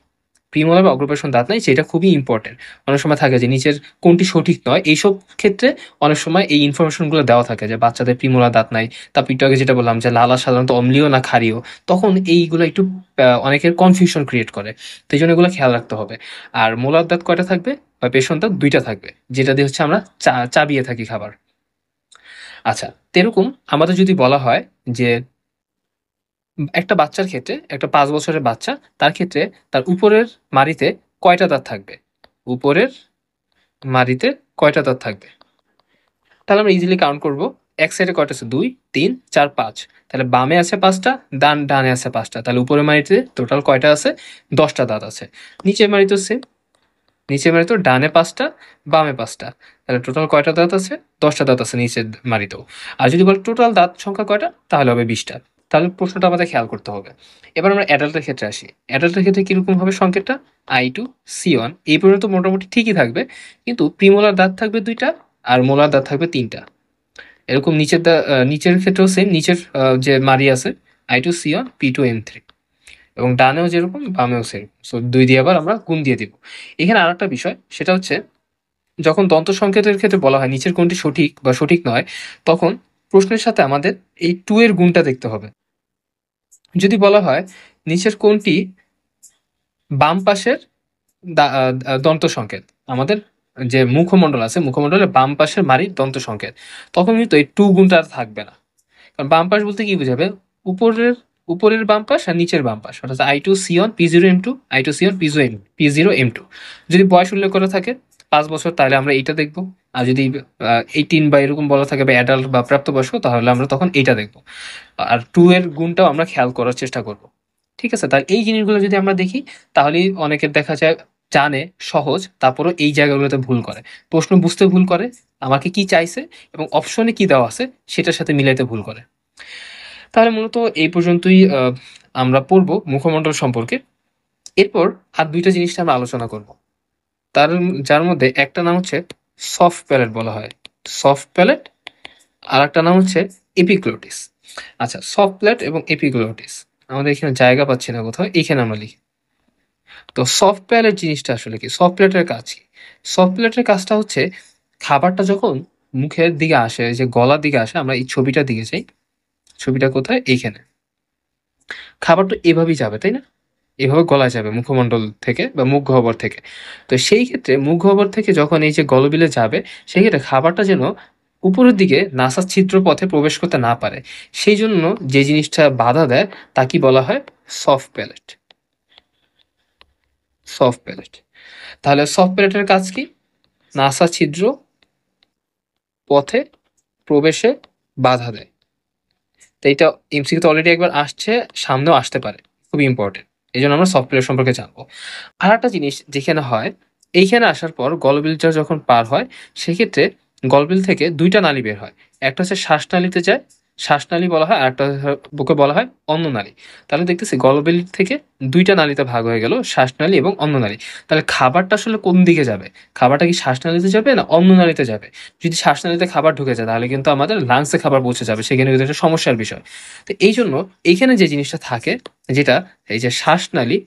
প্রিমোলার বা অগ্রপেশন দাঁত নাই, সেটা খুবই ইম্পর্টেন্ট। অনেক সময় থাকে যে নিচের কোনটি সঠিক নয়, এইসব ক্ষেত্রে অনেক সময় এই ইনফরমেশনগুলো দেওয়া থাকে যে বাচ্চাদের প্রিমোলার দাঁত নাই। তারপর একটু আগে যেটা বললাম যে লালা সাধারণত অম্লীয় না ক্ষারীয়, তখন এইগুলো একটু অনেকের কনফিউশন ক্রিয়েট করে। তো এই জন্য এগুলো খেয়াল রাখতে হবে। আর মোলার দাঁত কয়টা থাকবে বা পেশন দাঁত ২ টা থাকবে, যেটা দিয়ে হচ্ছে আমরা চাবিয়ে থাকি খাবার। আচ্ছা, তো এরকম আমাদের যদি বলা হয় যে একটা বাচ্চার ক্ষেত্রে, একটা ৫ বছরের বাচ্চা, তার ক্ষেত্রে তার উপরের মাড়িতে কয়টা দাঁত থাকবে? উপরের মাড়িতে কয়টা দাঁত থাকবে? তাহলে আমরা ইজিলি কাউন্ট করব। এক সাইডে কয়টা আছে? ২, ৩, ৪, ৫। তাহলে বামে আছে ৫ টা, ডানে আছে ৫ টা। তাহলে উপরের মাড়িতে টোটাল কয়টা আছে? ১০ টা দাঁত আছে। নিচের মাড়িতেও সেম। নিচের মাড়িতেও ডানে ৫ টা, বামে ৫ টা। তাহলে টোটাল কয়টা দাঁত আছে? ১০ টা দাঁত আছে নিচের মাড়িতেও। আর যদি বলে টোটাল দাঁত সংখ্যা কয়টা? তাহলে হবে ২০ টা। তাহলে প্রশ্নটা আমাদের খেয়াল করতে হবে। এবার আমরা অ্যাডাল্টের ক্ষেত্রে আসি। অ্যাডাল্টের ক্ষেত্রে কিরকম হবে সংকেতটা? I2, C1 এই পর্যন্ত মোটামুটি ঠিকই থাকবে। কিন্তু প্রিমোলার দাঁত থাকবে ২ টা আর মোলার দাঁত থাকবে ৩ টা। এরকম নিচের ক্ষেত্রেও সেম। নিচের যে মাড়ি আছে I2, C1, P2, M3। এবং ডানেও যেরকম বামেও সেম। সো ২ দিয়ে আবার আমরা গুণ দিয়ে দিব। এখানে আরেকটা বিষয়, সেটা হচ্ছে যখন দন্ত সংকেতের ক্ষেত্রে বলা হয় নিচের কোনটি সঠিক বা সঠিক নয়, তখন প্রশ্নের সাথে আমাদের এই 2 এর গুণটা দেখতে হবে। যদি বলা হয় নিচের কোনটি বাম পাশের দন্ত সংকেত, আমাদের যে মুখমণ্ডল আছে মুখমণ্ডলের বাম পাশের মাড়ির দন্ত সংকেত, তখন কিন্তু এই 2 গুণটা আর থাকবে না। কারণ বাম পাশ বলতে কি বোঝাবে? উপরের উপরের বাম পাশ আর নিচের বাম পাশ, অর্থাৎ I2, C1, P0, M2, I2, C1, P0, M2। যদি বয়স উল্লেখ করা থাকে ৫ বছর, তাহলে আমরা এইটা দেখব। আর যদি 18 বা এরকম বলা থাকে বা অ্যাডাল্ট বা প্রাপ্তবয়স্ক, তাহলে আমরা তখন এইটা দেখব। আর 2 এর গুণটাও আমরা খেয়াল করার চেষ্টা করব। ঠিক আছে? তাহলে এই জিনিসগুলো যদি আমরা দেখি, তাহলেই অনেকের দেখা যায় জানে সহজ, তারপরেও এই জায়গাগুলোতে ভুল করে। প্রশ্ন বুঝতে ভুল করে, আমাকে কি চাইছে এবং অপশনে কি দেওয়া আছে সেটার সাথে মিলাইতে ভুল করে। তাহলে মূলত এই পর্যন্তই আমরা পড়ব মুখমণ্ডল সম্পর্কে। এরপর আর ২ টা জিনিস আমরা আলোচনা করব। তার যার মধ্যে একটা নাম হচ্ছে সফট প্যালেট বলা হয়। Soft palate. আরেকটা নাম হচ্ছে এপিগ্লোটিস। আচ্ছা, সফট প্যালেট এবং এপিগ্লোটিস। আমাদের এখানে জায়গা পাচ্ছি না কোথাও, এখানে আমরা লিখি। তো সফট প্যালেট জিনিসটা আসলে কি? সফট প্যালেটের কাজ কি? সফট প্যালেটের কাজটা হচ্ছে খাবারটা যখন মুখের দিকে আসে, যে গলার দিকে আসে, আমরা এই ছবিটার দিকে যাই। ছবিটা কোথায়? এইখানে। খাবার তো এভাবেই যাবে, তাই না? এভাবে গলায় যাবে মুখমণ্ডল থেকে বা মুখ গহ্বর থেকে। তো সেই ক্ষেত্রে মুখ গহ্বর থেকে যখন এই যে গলবিলে যাবে, সেই ক্ষেত্রে খাবারটা যেন উপরের দিকে নাসার ছিদ্র পথে প্রবেশ করতে না পারে, সেই জন্য যে জিনিসটা বাধা দেয় তাকে বলা হয় সফট প্যালেট। Soft palate. তাহলে সফট প্যালেটের কাজ কি? নাসা ছিদ্র পথে প্রবেশে বাধা দেয়। তো এইটা এমসিকিউতে অলরেডি একবার আসছে, সামনেও আসতে পারে। খুবই ইম্পর্টেন্ট। এই জন্য আমরা সফটওয়্যার সম্পর্কে জানবো। আর একটা জিনিস যেখানে হয়, এইখানে আসার পর গলবিলটা যখন পার হয়, সেক্ষেত্রে গলবিল থেকে ২ টা নালী বের হয়। একটা হচ্ছে শ্বাসনালীতে যায়, শ্বাসনালী বলা হয়, আরেকটা বুকে বলা হয় অন্ননালী। তাহলে দেখতেছি গলবিল থেকে ২ টা নালীতে ভাগ হয়ে গেল, শ্বাসনালী এবং অন্ননালী। তাহলে খাবারটা আসলে কোন দিকে যাবে? খাবারটা কি শ্বাসনালীতে যাবে না অন্ননালীতে যাবে? যদি শ্বাসনালীতে খাবার ঢুকে যায় তাহলে কিন্তু আমাদের লাংসে খাবার পৌঁছে যাবে। সেখানে কিন্তু একটা সমস্যার বিষয়। তো এইজন্য এইখানে যে জিনিসটা থাকে, যেটা এই যে শ্বাসনালী,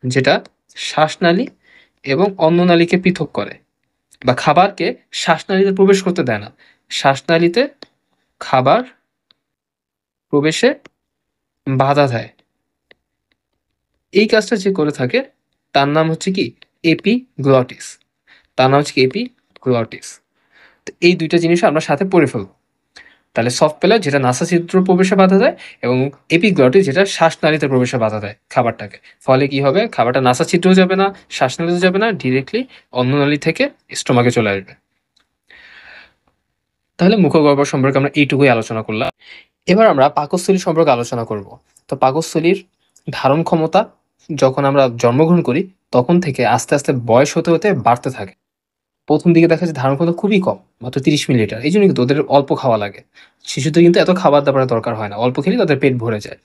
যেটা শ্বাসনালী এবং অন্ননালীকে পৃথক করে বা খাবারকে শ্বাসনালীতে প্রবেশ করতে দেয় না। শ্বাসনালীতে খাবার প্রবেশে বাধা দেয়। এই কাজটা যে করে থাকে তার নাম হচ্ছে কি এপিগ্লটিস। তার নাম হচ্ছে কি এপিগ্লটিস। তো এই ২ টা জিনিস আমরা সাথে পড়ে ফেলবো। তাহলে সফট প্যালেট যেটা নাসাছিদ্র প্রবেশে বাধা দেয় এবং এপিগ্লটিস যেটা শ্বাসনালীতে প্রবেশে বাধা দেয় খাবারটাকে। ফলে কি হবে? খাবারটা নাসাছিদ্রেও যাবে না, শ্বাসনালীতেও যাবে না, ডিরেক্টলি অন্ননালী থেকে স্টোমাকে চলে আসবে। তাহলে মুখগহ্বর সম্পর্কে আমরা এইটুকুই আলোচনা করলাম। এবার আমরা পাকস্থলী সম্পর্কে আলোচনা করব। তো পাকস্থলীর ধারণ ক্ষমতা যখন আমরা জন্মগ্রহণ করি তখন থেকে আস্তে আস্তে বয়স হতে হতে বাড়তে থাকে। প্রথম দিকে দেখা যায় ধারণ ক্ষমতা খুবই কম, মাত্র ৩০ মিলিলিটার। এই জন্য কিন্তু ওদের অল্প খাওয়া লাগে। শিশুদের কিন্তু এত খাবার দাবারের দরকার হয় না, অল্প খেলেই তাদের পেট ভরে যায়।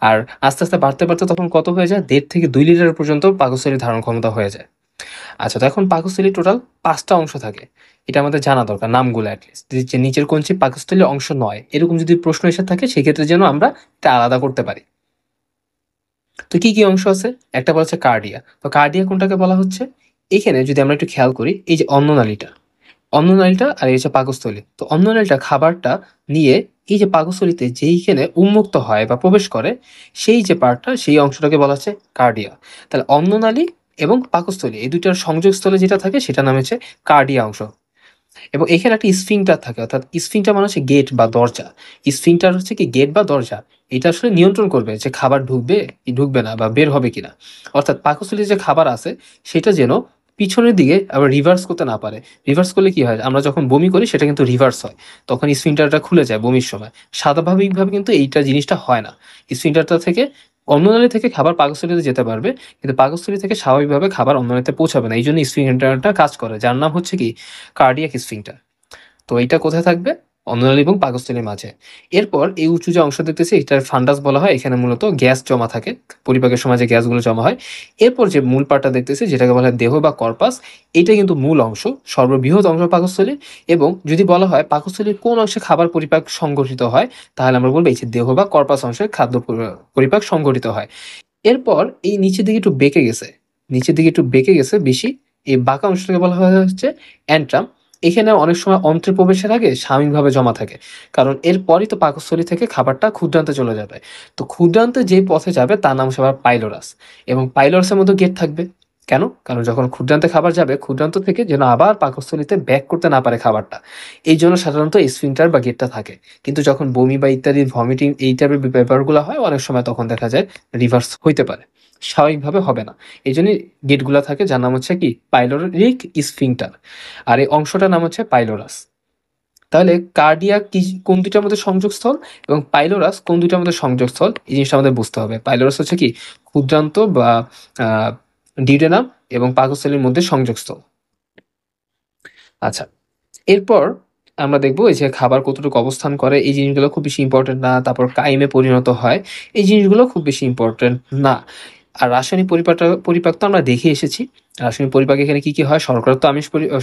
আর আস্তে আস্তে বাড়তে বাড়তে তখন কত হয়ে যায়? ১.৫ থেকে ২ লিটার পর্যন্ত পাকস্থলীর ধারণ ক্ষমতা হয়ে যায়। আচ্ছা, তো এখন পাকস্থলীর টোটাল ৫টা অংশ থাকে। এটা আমাদের জানা দরকার, নামগুলো এটলিস্ট। যে নিচের কোনটি পাকস্থলীর অংশ নয়, এরকম যদি প্রশ্ন এসে থাকে সেক্ষেত্রে যেন আমরা এটা আলাদা করতে পারি। তো কি কি অংশ আছে? একটা বলা হচ্ছে কার্ডিয়া। তো কার্ডিয়া কোনটাকে বলা হচ্ছে? এখানে যদি আমরা একটু খেয়াল করি, এই যে অন্ননালীটা, অন্ননালীটা আর এই হচ্ছে পাকস্থলী। তো অন্ননালীটা খাবারটা নিয়ে এই যে পাকস্থলীতে যেইখানে উন্মুক্ত হয় বা প্রবেশ করে, সেই যে পার্টটা, সেই অংশটাকে বলা হচ্ছে কার্ডিয়া। তাহলে অন্ননালী এবং পাকস্থলী এই ২ টার সংযোগস্থলে যেটা থাকে সেটার নাম হচ্ছে কার্ডিয়া অংশ। এবং এখানে একটা স্ফিংটার থাকে, অর্থাৎ স্ফিংটার মানে হচ্ছে গেট বা দরজা। স্ফিংটার হচ্ছে কি গেট বা দরজা। এটা আসলে নিয়ন্ত্রণ করবে যে খাবার ঢুকবে কি ঢুকবে না বা বের হবে কিনা। অর্থাৎ পাকস্থলীতে যে খাবার আছে সেটা যেন পিছনের দিকে আবার রিভার্স করতে না পারে। রিভার্স করলে কি হয়? আমরা যখন বমি করি সেটা কিন্তু রিভার্স হয়। তখন স্ফিংটারটা খুলে যায় বমির সময়। স্বাভাবিকভাবে কিন্তু এইটা জিনিসটা হয় না। স্ফিংটারটা থেকে অন্ননালী থেকে খাবার পাকস্থলীতে যেতে পারবে, কিন্তু পাকস্থলী থেকে স্বাভাবিকভাবে খাবার অন্ননালীতে পৌঁছাবে না। এইজন্য স্ফিংটারটা কাজ করে, যার নাম হচ্ছে কি কার্ডিয়াক স্ফিংটার। তো এইটা কোথায় থাকবে? অন্ননালী এবং পাকস্থলীর মাঝে। এরপর এই উঁচু যে অংশ দেখতেছি এটার ফান্ডাস বলা হয়। এখানে মূলত গ্যাস জমা থাকে। পরিপাকের সময় যে গ্যাসগুলো জমা হয়। এরপর যে মূল পার্টটা দেখতেছি যেটাকে বলা হয় দেহ বা কর্পাস, এইটা কিন্তু মূল অংশ, সর্ববৃহৎ অংশ পাকস্থলীর। এবং যদি বলা হয় পাকস্থলীর কোন অংশে খাবার পরিপাক সংঘটিত হয়, তাহলে আমরা বলব এই যে দেহ বা কর্পাস অংশে খাদ্য পরিপাক সংঘটিত হয়। এরপর এই নিচের দিকে একটু বেঁকে গেছে। নিচের দিকে একটু বেঁকে গেছে বেশি। এই বাঁকা অংশটাকে বলা হয় হচ্ছে অ্যান্ট্রাম। এখানে অনেক সময় অন্ত্রে প্রবেশের আগে সাময়িকভাবে জমা থাকে। কারণ এরপরই তো পাকস্থলী থেকে খাবারটা ক্ষুদ্রান্তে চলে যাবে। তো ক্ষুদ্রান্তে যে পথে যাবে তার নাম হচ্ছে আবার পাইলোরাস। এবং পাইলোরাসের মধ্যে গেট থাকবে। কেন? কারণ যখন ক্ষুদ্রান্তে খাবার যাবে, ক্ষুদ্রান্ত থেকে যেন আবার পাকস্থলীতে ব্যাক করতে না পারে খাবারটা। এইজন্য সাধারণত স্ফিংটার বা গেটটা থাকে। কিন্তু যখন বমি বা ইত্যাদি ভমিটিং এই টাইপের ব্যাপারগুলো হয় অনেক সময় তখন দেখা যায় রিভার্স হইতে পারে। স্বাভাবিকভাবে হবে না। এইজন্যই গেটগুলা থাকে যার নাম হচ্ছে কি পাইলোরিক স্ফিংটার। আর এই অংশটার নাম হচ্ছে পাইলোরাস। তাহলে কার্ডিয়াক কি কোন ২ টার মধ্যে সংযোগস্থল এবং পাইলোরাস কোন ২ টার মধ্যে সংযোগস্থল, এই জিনিসটা আমাদের বুঝতে হবে। পাইলোরাস হচ্ছে কি ক্ষুদ্রান্ত বা আ ডিউডেনাম এবং পাকস্থলীর মধ্যে সংযোগস্থল। আচ্ছা, এরপর আমরা দেখব এই যে খাবার কতটুকু অবস্থান করে, এই জিনিসগুলো খুব বেশি ইম্পোর্টেন্ট না। তারপর কাইমে পরিণত হয়, এই জিনিসগুলো খুব বেশি ইম্পোর্টেন্ট না। আর রাসায়নিক পরিপাক তো আমরা দেখে এসেছি। রাসায়নিক পরিপাক এখানে কি, কি হয়?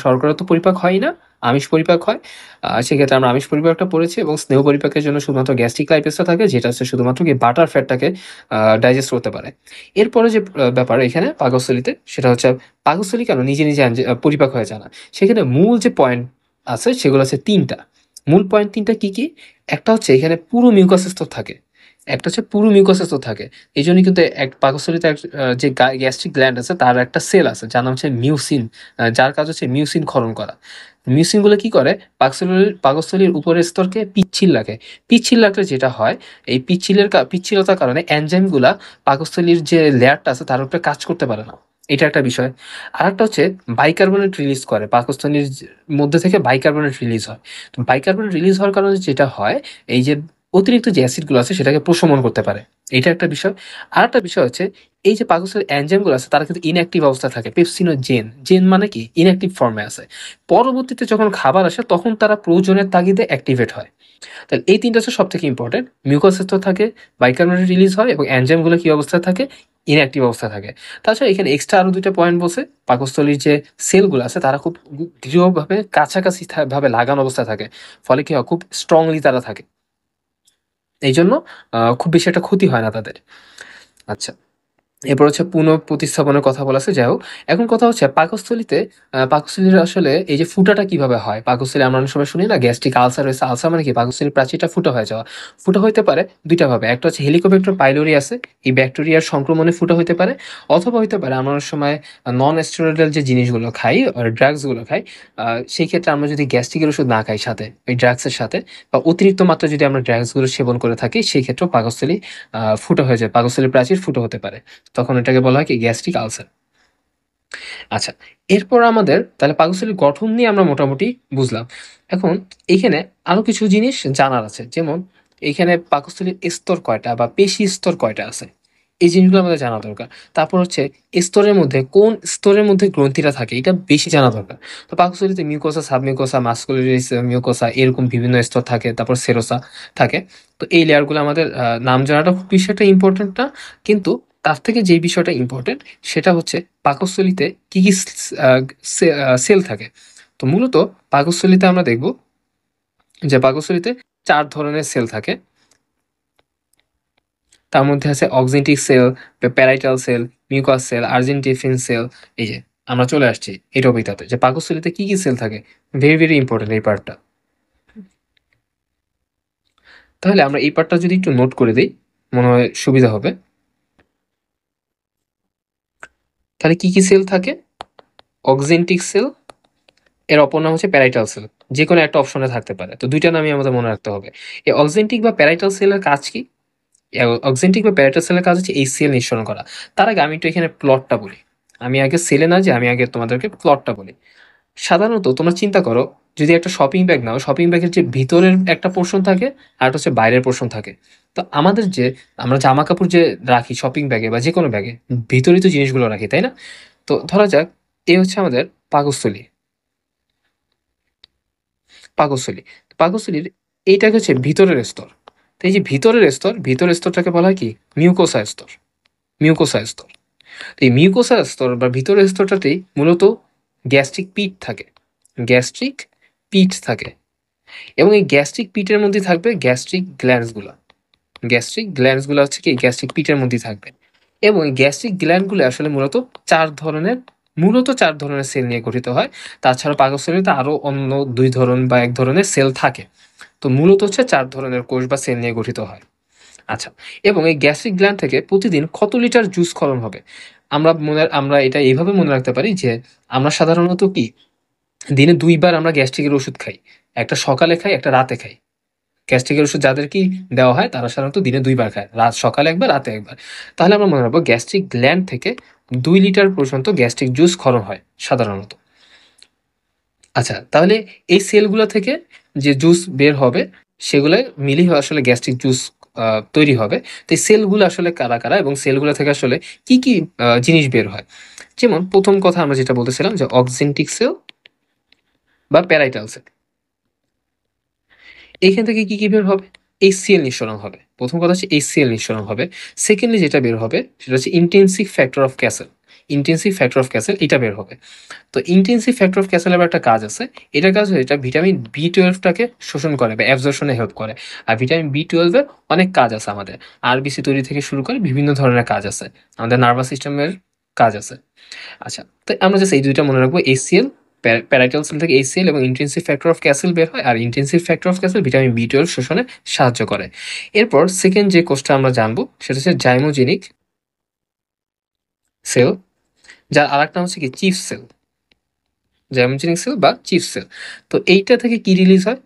শর্করা তো পরিপাক হয়ই না, আমিষ পরিপাক হয়। সেক্ষেত্রে আমরা আমিষ পরিপাকটা পড়েছি এবং স্নেহ পরিপাকের জন্য শুধুমাত্র গ্যাস্ট্রিক লাইপেজটা থাকে, যেটা হচ্ছে শুধুমাত্র কি বাটার ফ্যাটটাকে ডাইজেস্ট করতে পারে। এরপরে যে ব্যাপার এখানে পাকস্থলীতে সেটা হচ্ছে পাকস্থলী কেন নিজে, নিজে পরিপাক হয়ে যায় না? সেখানে মূল যে পয়েন্ট আছে সেগুলো আছে ৩ টা। মূল পয়েন্ট ৩ টা কি, কি? একটা হচ্ছে এখানে পুরো মিউকাস স্তর থাকে। একটা হচ্ছে পুরো মিউকাস স্তর থাকে। এইজন্যই কিন্তু পাকস্থলীতে যে গ্যাস্ট্রিক গ্ল্যান্ড আছে তার একটা সেল আছে যার নাম হচ্ছে মিউসিন, যার কাজ হচ্ছে মিউসিন ক্ষরণ করা। মিউসিনগুলো কি করে? পাকস্থলীর উপরের স্তরকে পিচ্ছিল রাখে। পিচ্ছিল রাখলে যেটা হয়, এই পিচ্ছিলতার কারণে এনজাইমগুলা পাকস্থলীর যে লেয়ারটা আছে তার উপরে কাজ করতে পারে না। এটা একটা বিষয়। আরেকটা হচ্ছে বাইকার্বনেট রিলিজ করে। পাকস্থলীর মধ্যে থেকে বাইকার্বনেট রিলিজ হয়। তো বাইকার্বনেট রিলিজ হওয়ার কারণে যেটা হয়, এই যে অতিরিক্ত যে অ্যাসিডগুলো আছে সেটাকে প্রশমন করতে পারে। এটা একটা বিষয়। আরেকটা বিষয় হচ্ছে এই যে পাকস্থলীর এনজাইমগুলো আছে তারা কিন্তু ইনঅ্যাক্টিভ অবস্থায় থাকে, পেপসিনোজেন, জেন মানে কি ইনঅ্যাক্টিভ ফর্মে আছে। পরবর্তীতে যখন খাবার আসে তখন তারা প্রয়োজনের তাগিদে অ্যাক্টিভেট হয়। তাহলে এই ৩টা হচ্ছে সবথেকে ইম্পোর্টেন্ট। মিউকোসিস্টো থাকে, বাইকার্বনেট রিলিজ হয় এবং এনজাইমগুলো কি অবস্থায় থাকে? ইনঅ্যাক্টিভ অবস্থায় থাকে। তাছাড়া এখানে এক্সট্রা আরো ২ টা পয়েন্ট বলছে। পাকস্থলীর যে সেলগুলো আছে তারা খুব দৃঢ়ভাবে কাছাকাছি ভাবে লাগানো অবস্থায় থাকে। ফলে কি হয়? খুব স্ট্রংলি তারা থাকে। এইজন্য খুব বেশি একটা ক্ষতি হয় না তাদের। আচ্ছা। এরপর হচ্ছে পুনঃপ্রতিস্থাপনের কথা বলা আছে, যাই হোক। এখন কথা হচ্ছে পাকস্থলীতে পাকস্থলীর আসলে এই যে ফুটাটা কিভাবে হয়? পাকস্থলী আমরা অনেক সময় শুনি না গ্যাস্ট্রিক আলসার হয়েছে। আলসার মানে কি? পাকস্থলীর প্রাচীরটা ফুটা হয়ে যাওয়া। ফুটা হইতে পারে ২ টা ভাবে। একটা হচ্ছে হেলিকোব্যাক্টার পাইলোরি আছে। এই ব্যাকটেরিয়ার সংক্রমণে ফুটা হইতে পারে। অথবা হইতে পারে আমরা অনেক সময় নন স্টেরয়েডাল যে জিনিসগুলো খাই, ড্রাগস গুলো খাই, সেই ক্ষেত্রে আমরা যদি গ্যাস্ট্রিকের ওষুধ না খাই সাথে, ওই ড্রাগস এর সাথে বা অতিরিক্ত মাত্রায় যদি আমরা ড্রাগস গুলো সেবন করে থাকি, সেই ক্ষেত্রেও পাকস্থলী ফুটা হয়ে যায়। পাকস্থলীর প্রাচীর ফুটো হতে পারে। তখন এটাকে বলা হয় কি? Gastric ulcer. আচ্ছা, এরপর আমাদের তাহলে পাকস্থলীর গঠন নিয়ে আমরা মোটামুটি বুঝলাম। এখন এইখানে আরো কিছু জিনিস জানার আছে। যেমন এইখানে পাকস্থলীর স্তর কয়টা বা পেশি স্তর কয়টা আছে? এই জিনিসগুলো আমাদের জানা দরকার। তারপর হচ্ছে স্তরের মধ্যে কোন স্তরের মধ্যে গ্রন্থিটা থাকে এটা বেশি জানা দরকার। তো পাকস্থলীতে মিউকোসা, সাবমিউকোসা, মাস্কুলারিস মিউকোসা এরকম বিভিন্ন স্তর থাকে। তারপর সেরোসা থাকে। তো এই লেয়ারগুলো আমাদের নাম জানাটা খুব বেশি একটা ইম্পোর্টেন্ট না। কিন্তু তার থেকে যেই বিষয়টা ইম্পোর্টেন্ট সেটা হচ্ছে পাকস্থলীতে কি, কি সেল থাকে। তো মূলত পাকস্থলীতে আমরা দেখব যে পাকস্থলীতে ৪ ধরনের সেল থাকে। তার মধ্যে আছে oxyntic cell, parietal cell, mucous cell, argentaffin cell. এই যে আমরা চলে আসছি এই টপিকটাতে যে পাকস্থলীতে কি, কি সেল থাকে। ভেরি, ভেরি ইম্পোর্টেন্ট এই পার্টটা। তাহলে আমরা এই পার্টটা যদি একটু নোট করে দেই, মনে হয় সুবিধা হবে। তাহলে কি, কি সেল থাকে? অক্সিনটিক সেল, এর অপর নাম হচ্ছে প্যারাইটাল সেল। যেকোনো একটা অপশনে থাকতে পারে। তো ২ টা নামই আমাদের মনে রাখতে হবে। এই অক্সিনটিক বা প্যারাইটাল সেলের কাজ কি? অক্সিনটিক বা প্যারাইটাল সেলের কাজ হচ্ছে এই সেল নিঃসরণ করা। তার আগে আমি একটু এখানে প্লটটা বলি। আমি আগে সেলে না যেয়ে আমি আগে তোমাদেরকে প্লটটা বলি। সাধারণত তোমরা চিন্তা করো, যদি একটা শপিং ব্যাগ নাও, শপিং ব্যাগের যে ভিতরের একটা পোর্শন থাকে আর একটা হচ্ছে বাইরের পোর্শন থাকে। তো আমাদের যে আমরা জামা কাপড় যে রাখি শপিং ব্যাগে বা যেকোনো ব্যাগে, ভিতরেই তো জিনিসগুলো রাখি, তাই না? তো ধরা যাক এ হচ্ছে আমাদের পাকস্থলী। পাকস্থলী। পাকস্থলীর এইটাকে হচ্ছে ভিতরের স্তর। তো এই যে ভিতরের স্তরটাকে বলা হয় কি? মিউকোসা স্তর। মিউকোসা স্তর। তো এই মিউকোসা স্তর বা ভিতরের স্তরটাতেই মূলত গ্যাস্ট্রিক পিট থাকে। গ্যাস্ট্রিক পিট থাকে। এবং এই গ্যাস্ট্রিক পিটের মধ্যে থাকবে গ্যাস্ট্রিক গ্ল্যান্ডস গুলা। গ্যাস্ট্রিক গ্ল্যান্ডস গুলা হচ্ছে কি গ্যাস্ট্রিক পিটের মধ্যেই থাকবে। এবং এই গ্যাস্ট্রিক গ্ল্যান্ড গুলো আসলে মূলত ৪ ধরনের সেল নিয়ে গঠিত হয়। তাছাড়া পাকস্থলীতে আরো অন্য ২ ধরন বা ১ ধরনের সেল থাকে। তো মূলত হচ্ছে ৪ ধরনের কোষ বা সেল নিয়ে গঠিত হয়। আচ্ছা, এবং এই গ্যাস্ট্রিক গ্ল্যান্ড থেকে প্রতিদিন কত লিটার জুস ক্ষরণ হবে? আমরা এটা এইভাবে মনে রাখতে পারি যে আমরা সাধারণত কি দিনে ২ বার আমরা গ্যাস্ট্রিকের ওষুধ খাই। একটা সকালে খাই, একটা রাতে খাই। গ্যাস্ট্রিকের ওষুধ যাদেরকে দেওয়া হয় তারা সাধারণত দিনে ২ বার খায়। সকালে ১ বার, রাতে ১ বার। তাহলে আমরা মনে রাখবো গ্যাস্ট্রিক গ্ল্যান্ড থেকে ২ লিটার পর্যন্ত গ্যাস্ট্রিক জুস ক্ষরণ হয় সাধারণত। আচ্ছা, তাহলে এই সেলগুলা থেকে যে জুস বের হবে সেগুলা মিলিয়ে আসলে গ্যাস্ট্রিক জুস তৈরি হবে। তো এই সেলগুলো আসলে কারা, কারা এবং সেলগুলা থেকে আসলে কি, কি জিনিস বের হয়? যেমন ১ম কথা আমরা যেটা বলতেছিলাম যে অক্সিনটিক সেল বা প্যারাইটাল সেল। এইখান থেকে কি, কি বের হবে? HCl নিঃসরণ হবে। ১ম কথা হচ্ছে HCl নিঃসরণ হবে। সেকেন্ডলি যেটা বের হবে সেটা হচ্ছে intensive factor of castle. Intensive factor of castle এটা বের হবে। তো ইনটেনসিভ ফ্যাক্টর অফ ক্যাসেল আবার একটা কাজ আছে। এটার কাজ হচ্ছে এটা ভিটামিন B12 টাকে শোষণ করে বা অ্যাবজর্পশন এ হেল্প করে। আর ভিটামিন B12 এর অনেক কাজ আছে আমাদের। আরবিসি তৈরি থেকে শুরু করে বিভিন্ন ধরনের কাজ আছে। আমাদের নার্ভাস সিস্টেমের কাজ আছে। আচ্ছা, তো আমরা জাস্ট এই ২ টা মনে রাখবো। HCl প্যারাইটাল সেল থেকে HCl এবং ইনটেনসিভ ফ্যাক্টর অফ ক্যাসেল বের হয়। আর intensive factor of Castle vitamin B12 শোষণে সাহায্য করে। এরপর সেকেন্ড যে কোষটা আমরা জানবো সেটা হচ্ছে জাইমোজেনিক সেল, যার আরেক নাম হচ্ছে কি চিফ সেল। জাইমোজেনিক সেল বা চিফ সেল। তো এইটা থেকে কি রিলিজ হয়?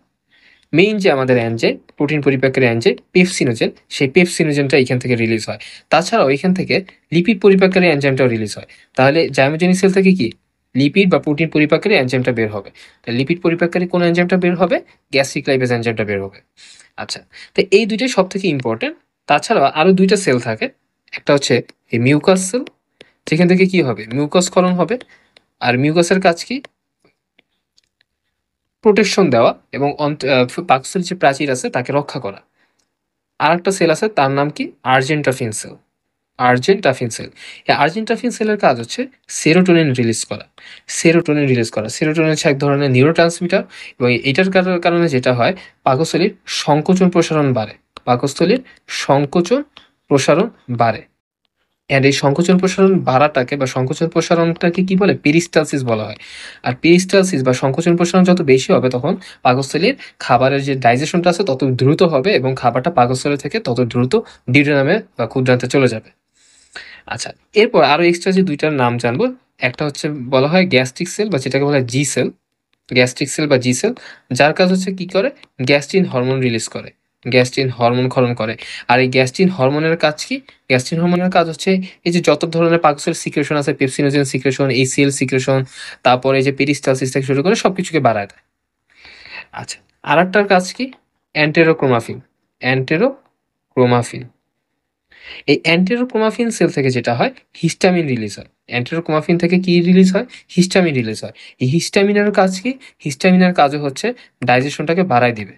মেইন যে আমাদের এনজাইম, প্রোটিন পরিপাকের এনজাইম পেপসিনোজেন, সেই পেপসিনোজেনটা এখান থেকে রিলিজ হয়। তাছাড়াও এখান থেকে লিপিড পরিপাকের এনজাইমটাও রিলিজ হয়। তাহলে জাইমোজেনিক সেল থেকে কি লিপিড বা প্রোটিন পরিপাকের এনজাইমটা বের হবে। তাহলে লিপিড পরিপাককারী কোন এনজাইমটা বের হবে? গ্যাস্ট্রিক লাইপেজ এনজাইমটা বের হবে। আচ্ছা, তো এই ২ টাই সবথেকে ইম্পোর্টেন্ট। তাছাড়াও আরো ২ টা সেল থাকে। একটা হচ্ছে এই মিউকাস সেল, যেখান থেকে কি হবে, মিউকাস ক্ষরণ হবে। আর মিউকাসের কাজ কি, প্রোটেকশন দেওয়া এবং পাকস্থলীর যে প্রাচীর আছে তাকে রক্ষা করা। আর একটা সেল আছে তার নাম কি, আর্জেন্টাফিন সেল। আর্জেন্টাফিন সেল, এই আর্জেন্টাফিন সেলের কাজ হচ্ছে সেরোটোনিন রিলিজ করা। সেরোটোনিন রিলিজ করা, সেরোটোনিন হচ্ছে এক ধরনের নিউরোট্রান্সমিটার, এবং এটার কারণে যেটা হয়, পাকস্থলীর সংকোচন প্রসারণ বাড়ে। পাকস্থলীর সংকোচন প্রসারণ বাড়ে। অ্যান্ড এই সংকোচন প্রসারণ বাড়াটাকে বা সংকোচন প্রসারণটাকে কি বলে, পেরিস্টালসিস বলা হয়। আর পেরিস্টালসিস বা সংকোচন প্রসারণ যত বেশি হবে, তখন পাকস্থলীর খাবারের যে ডাইজেশনটা আছে তত দ্রুত হবে এবং খাবারটা পাকস্থলী থেকে তত দ্রুত ডিউডেনামে বা ক্ষুদ্রান্তে চলে যাবে। আচ্ছা, এরপর আরো এক্সট্রা যে দুইটার নাম জানবো, একটা হচ্ছে বলা হয় গ্যাস্ট্রিক সেল বা যেটাকে বলা হয় জি সেল। গ্যাস্ট্রিক সেল বা জি সেল, যার কাজ হচ্ছে কি করে, গ্যাস্ট্রিন হরমোন রিলিজ করে, গ্যাস্ট্রিন হরমোন ক্ষরণ করে। আর এই গ্যাস্ট্রিন হরমোনের কাজ কি, গ্যাস্ট্রিন হরমোনের কাজ হচ্ছে এই যে যত ধরনের পাকস্থলীর সিক্রেশন আছে, পেপসিনোজেন সিক্রেশন, এসিএল সিক্রেশন, তারপরে এই যে পেরিস্টালসিস থেকে শুরু করে সবকিছুকে বাড়ায় দেয়। আচ্ছা, আর একটার কাজ কি, অ্যান্টেরোক্রোমাফিন। অ্যান্টেরোক্রোমাফিন, এই অ্যান্টেরোক্রোমাফিন সেল থেকে যেটা হয়, হিস্টামিন রিলিজ হয়। অ্যান্টেরোক্রোমাফিন থেকে কি রিলিজ হয়, হিস্টামিন রিলিজ হয়। এই হিস্টামিনের কাজ কি, হিস্টামিনের কাজও হচ্ছে ডাইজেশনটাকে বাড়ায় দিবে।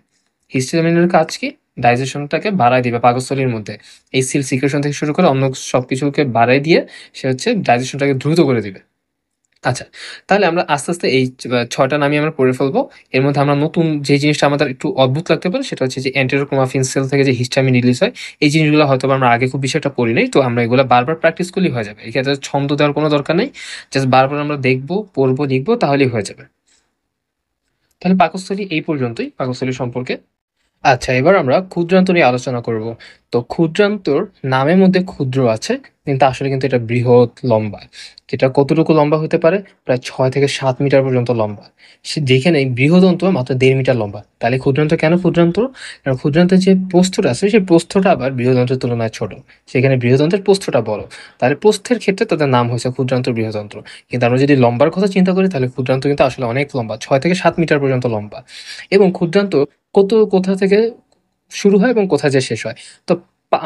হিস্টামিনের কাজ কি, ডাইজেশনটাকে বাড়ায় দিবে পাকস্থলীর মধ্যে। এই সিল সিক্রেশন থেকে শুরু করে অন্য সবকিছুকে বাড়ায় দিয়ে সে হচ্ছে ডাইজেশনটাকে দ্রুত করে দিবে। আচ্ছা, তাহলে আমরা আস্তে আস্তে এই ৬টা নামই আমরা পড়ে ফেলবো। এর মধ্যে আমরা নতুন যে জিনিসটা আমাদের একটু অদ্ভুত লাগতে পারে সেটা হচ্ছে যে অ্যান্টেরোক্রোমাফিন সেল থেকে যে হিস্টামিন রিলিজ হয়, এই জিনিসগুলো হয়তো আমরা আগে খুব বেশি একটা পড়ি নাই। তো আমরা এগুলো বারবার প্র্যাকটিস করলেই হয়ে যাবে। এক্ষেত্রে ছন্দ দেওয়ার কোনো দরকার নেই, জাস্ট বারবার আমরা দেখবো, পড়বো, লিখবো, তাহলেই হয়ে যাবে। তাহলে পাকস্থলী এই পর্যন্তই পাকস্থলী সম্পর্কে। আচ্ছা, এবার আমরা ক্ষুদ্রান্ত নিয়ে আলোচনা করব। তো ক্ষুদ্রান্তর নামের মধ্যে ক্ষুদ্র আছে, কিন্তু আসলে কিন্তু এটা বৃহৎ লম্বা। যেটা কতটুকু লম্বা হতে পারে, প্রায় 6 থেকে 7 মিটার পর্যন্ত লম্বা। যেখানে বৃহদন্ত মাত্র 1.5 মিটার লম্বা। তাহলে ক্ষুদ্রান্ত কেন ক্ষুদ্রান্ত, কারণ ক্ষুদ্রান্তের যে প্রস্থটা আছে সেই প্রস্থটা আবার বৃহদন্তের তুলনায় ছোট, সেখানে বৃহদন্তের প্রস্থটা বড়। তাহলে প্রস্থের ক্ষেত্রে তাদের নাম হয়েছে ক্ষুদ্রান্ত, বৃহদন্ত্র। কিন্তু আমরা যদি লম্বার কথা চিন্তা করি, তাহলে ক্ষুদ্রান্ত কিন্তু আসলে অনেক লম্বা, 6 থেকে 7 মিটার পর্যন্ত লম্বা। এবং ক্ষুদ্রান্ত কোথা থেকে শুরু হয় এবং কোথায় যেয়ে শেষ হয়। তো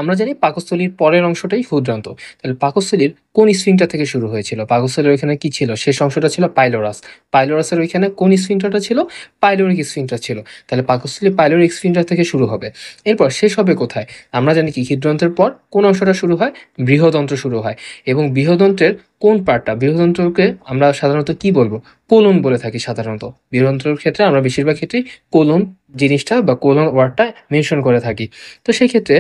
আমরা জানি পাকস্থলীর পরের অংশটাই ক্ষুদ্রান্ত। তাহলে পাকস্থলীর কোন স্ফিংক্টার থেকে শুরু হয়েছিল, পাকস্থলীর ওইখানে কি ছিল, শেষ অংশটা ছিল পাইলোরাস। পাইলোরাসের ওইখানে কোন স্ফিংক্টারটা ছিল, পাইলোরিক স্ফিংক্টার ছিল। তাহলে পাকস্থলী পাইলোরিক স্ফিংক্টার থেকে শুরু হবে। এরপর শেষ হবে কোথায়, আমরা জানি কি ক্ষুদ্রান্তের পর কোন অংশটা শুরু হয়, বৃহদন্ত্র শুরু হয়। এবং বৃহদন্ত্রের কোন পার্টটা, বৃহদন্ত্রকে আমরা সাধারণত কি বলবো, কোলন বলে থাকি সাধারণত। বৃহদন্ত্রের ক্ষেত্রে আমরা বেশিরভাগ ক্ষেত্রেই কোলন জিনিসটা বা কোলন ওয়ার্ডটা মেনশন করে থাকি। তো সেই ক্ষেত্রে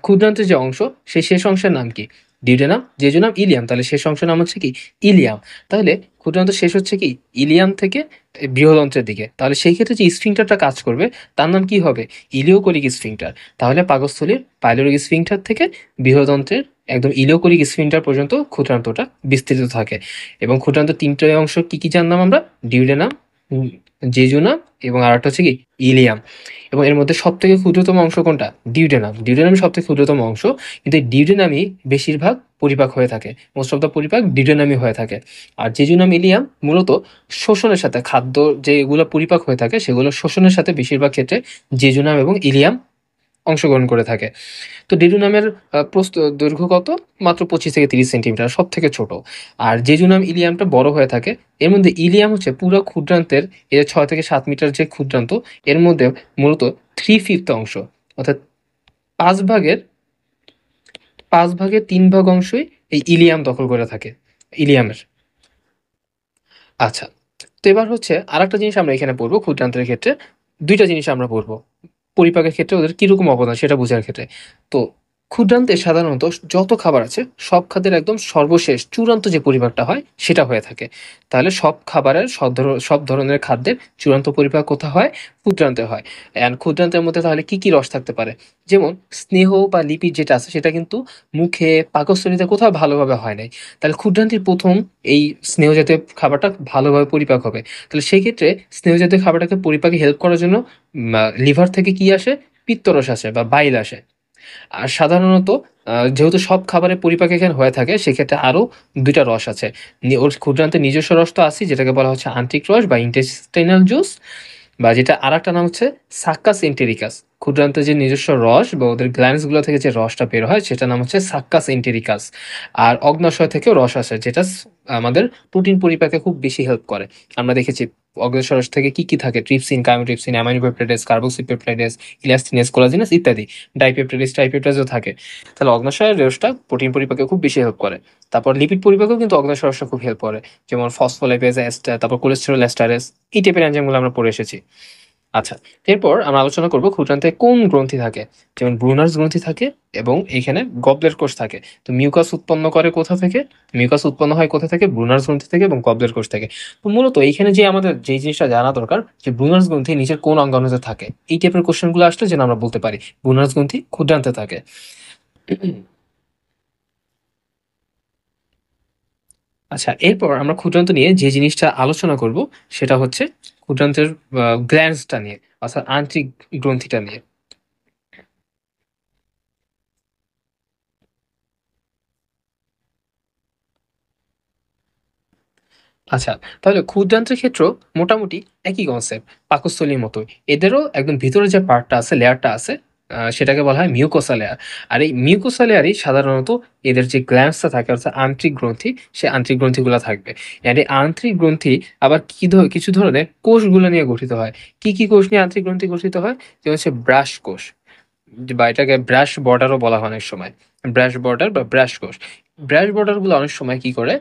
ক্ষুদ্রান্তের যে অংশ, সেই শেষ অংশের নাম কি, ডিউডেনাম, জেজুনাম, ইলিয়াম। তাহলে শেষ অংশের নাম হচ্ছে কি, ইলিয়াম। তাহলে ক্ষুদ্রান্ত শেষ হচ্ছে কি, ইলিয়াম থেকে বৃহদন্ত্রের দিকে। তাহলে সেই ক্ষেত্রে যে স্ফিংক্টারটা কাজ করবে তার নাম কি হবে, ইলিওকোরিক স্ফিংক্টার। তাহলে পাকস্থলীর পাইলোরিক স্ফিংক্টার থেকে বৃহদন্ত্রের একদম ইলিওকোরিক স্ফিংক্টার পর্যন্ত ক্ষুদ্রান্তটা বিস্তৃত থাকে। এবং ক্ষুদ্রান্ত 3টে অংশ কি কি জানলাম আমরা, ডিউডেনাম, জেজুনাম এবং আরেকটা হচ্ছে কি, ইলিয়াম। এবং এর মধ্যে সবথেকে ক্ষুদ্রতম অংশ কোনটা, ডিউডেনাম। ডিউডেনাম সবথেকে ক্ষুদ্রতম অংশ, কিন্তু এই ডিউডেনামই বেশিরভাগ পরিপাক হয়ে থাকে, মোস্ট অফ দ্য পরিপাক ডিউডেনামই হয়ে থাকে। আর জেজুনাম, ইলিয়াম মূলত শোষণের সাথে, খাদ্য যেগুলো পরিপাক হয়ে থাকে সেগুলো শোষণের সাথে বেশিরভাগ ক্ষেত্রে জেজুনাম এবং ইলিয়াম অংশগ্রহণ করে থাকে। তো ডেডুনামের প্রস্থ দৈর্ঘ্য কত, মাত্র 25 থেকে 30 সেন্টিমিটার, সব থেকে ছোট। আর জেজুনাম, ইলিয়ামটা বড় হয়ে থাকে। এর মধ্যে ইলিয়াম হচ্ছে পুরো ক্ষুদ্রান্তের, এর 6 থেকে 7 মিটার যে ক্ষুদ্রান্ত, এর মধ্যে মূলত 3/5 অংশ, অর্থাৎ 5 ভাগের 5 ভাগের 3 ভাগ অংশই এই ইলিয়াম দখল করে থাকে, ইলিয়ামের। আচ্ছা, তো এবার হচ্ছে আরেকটা জিনিস আমরা এখানে পড়বো ক্ষুদ্রান্তের ক্ষেত্রে। দুইটা জিনিস আমরা পড়বো পরিপাকের ক্ষেত্রে ওদের কিরকম অবদান সেটা বোঝার ক্ষেত্রে। তো ক্ষুদ্রান্তে সাধারণত যত খাবার আছে সব খাদ্যের একদম সর্বশেষ চূড়ান্ত যে পরিপাকটা হয় সেটা হয়ে থাকে। তাহলে সব খাবারের সব ধরনের খাদ্যের চূড়ান্ত পরিপাক কোথায় হয়, ক্ষুদ্রান্তে হয়। অ্যান্ড ক্ষুদ্রান্তের মধ্যে তাহলে কি কি রস থাকতে পারে, যেমন স্নেহ বা লিপিড যেটা আছে সেটা কিন্তু মুখে, পাকস্থলীতে কোথাও ভালোভাবে হয় নাই। তাহলে ক্ষুদ্রান্তের প্রথম এই স্নেহ জাতীয় খাবারটা ভালোভাবে পরিপাক হবে। তাহলে সেই ক্ষেত্রে স্নেহ জাতীয় খাবারটাকে পরিপাকে হেল্প করার জন্য লিভার থেকে কি আসে, পিত্তরস আসে বা বাইল আসে। আর সাধারণত যেহেতু সব খাবারের পরিপাক এখানে হয়ে থাকে, সেক্ষেত্রে আরও 2টা রস আছে। ওর ক্ষুদ্রান্তের নিজস্ব রস তো আছেই, যেটাকে বলা হচ্ছে আন্ত্রিক রস বা ইন্টেস্টাইনাল জুস, বা যেটা আর একটা নাম হচ্ছে সাক্কাস এন্টেরিকাস। ক্ষুদ্রান্তের যে নিজস্ব রস বা ওদের গ্ল্যান্ডস গুলো থেকে যে রসটা বের হয় সেটার নাম হচ্ছে সাক্কাস এন্টেরিকাস। আর অগ্ন্যাশয় থেকেও রস আসে যেটা আমাদের প্রোটিন পরিপাকে খুব বেশি হেল্প করে। আমরা দেখেছি অগ্ন্যাশয় রস থেকে কি কি থাকে, ট্রিপসিন, কাইমোট্রিপসিন, অ্যামাইনোপেপটাইডেস, কার্বক্সিপেপটাইডেস, ইলাস্টিনেস, কোলাজিনাস ইত্যাদি। ডাইপেপটাইডেস, ট্রাইপেপটাইডসও থাকে। তাহলে অগ্ন্যাশয়ের রসটা প্রোটিন পরিপাকে খুব বেশি হেল্প করে। তারপর লিপিড পরিপাকেও কিন্তু অগ্ন্যাশয় রসটা খুব হেল্প করে, যেমন ফসফোলিপিড এস্টার, তারপর কোলেস্টেরল এস্টারেস, এই টাইপের এনজাইমগুলো আমরা পড়ে এসেছি। আচ্ছা, এরপর আমরা আলোচনা করব ক্ষুদ্রান্তে কোন গ্রন্থি থাকে। যেমন ব্রুনার্স গ্রন্থি থাকে এবং এখানে গবলেট কোষ থাকে। তো মিউকাস উৎপন্ন করে কোথা থেকে? মিউকাস উৎপন্ন হয় কোথা থেকে? ব্রুনার্স গ্রন্থি থেকে এবং গবলেট কোষ থেকে। তো মূলত এইখানে যে আমাদের যে জিনিসটা জানা দরকার যে ব্রুনার্স গ্রন্থি নিচের কোন অঙ্গাণুতে থাকে, এই টাইপের কোশ্চেনগুলো আসলে যেন আমরা বলতে পারি ব্রুনার্স গ্রন্থি ক্ষুদ্রান্তে থাকে। আচ্ছা, এরপর আমরা ক্ষুদ্রান্ত নিয়ে যে জিনিসটা আলোচনা করব সেটা হচ্ছে ক্ষুদ্রান্তের গ্ল্যান্ডসটা নিয়ে, অর্থাৎ আন্ত্রিক গ্রন্থিটা নিয়ে। আচ্ছা, তাহলে ক্ষুদ্রান্তের ক্ষেত্র মোটামুটি একই কনসেপ্ট, পাকস্থলীর মতোই। এদেরও একদম ভিতরে যে পার্টটা আছে, লেয়ারটা আছে, সেটাকে বলা হয় মিউকোসা লেয়ার। আর এই মিউকোসা লেয়ারই সাধারণত এদের যে গ্ল্যান্ডসটা থাকে অর্থাৎ আন্ত্রিক গ্রন্থি, সে আন্ত্রিক গ্রন্থিগুলো থাকবে। আর এই আন্ত্রিক গ্রন্থি আবার কিছু ধরনের কোষগুলো নিয়ে গঠিত হয়। কি কি কোষ নিয়ে আন্ত্রিক গ্রন্থি গঠিত হয়? যেমন হচ্ছে ব্রাশ কোষ, বা এটাকে ব্রাশ বর্ডারও বলা হয় অনেক সময়। ব্রাশ বর্ডার বা ব্রাশ কোষ। ব্রাশ বর্ডার গুলো অনেক সময় কি করে,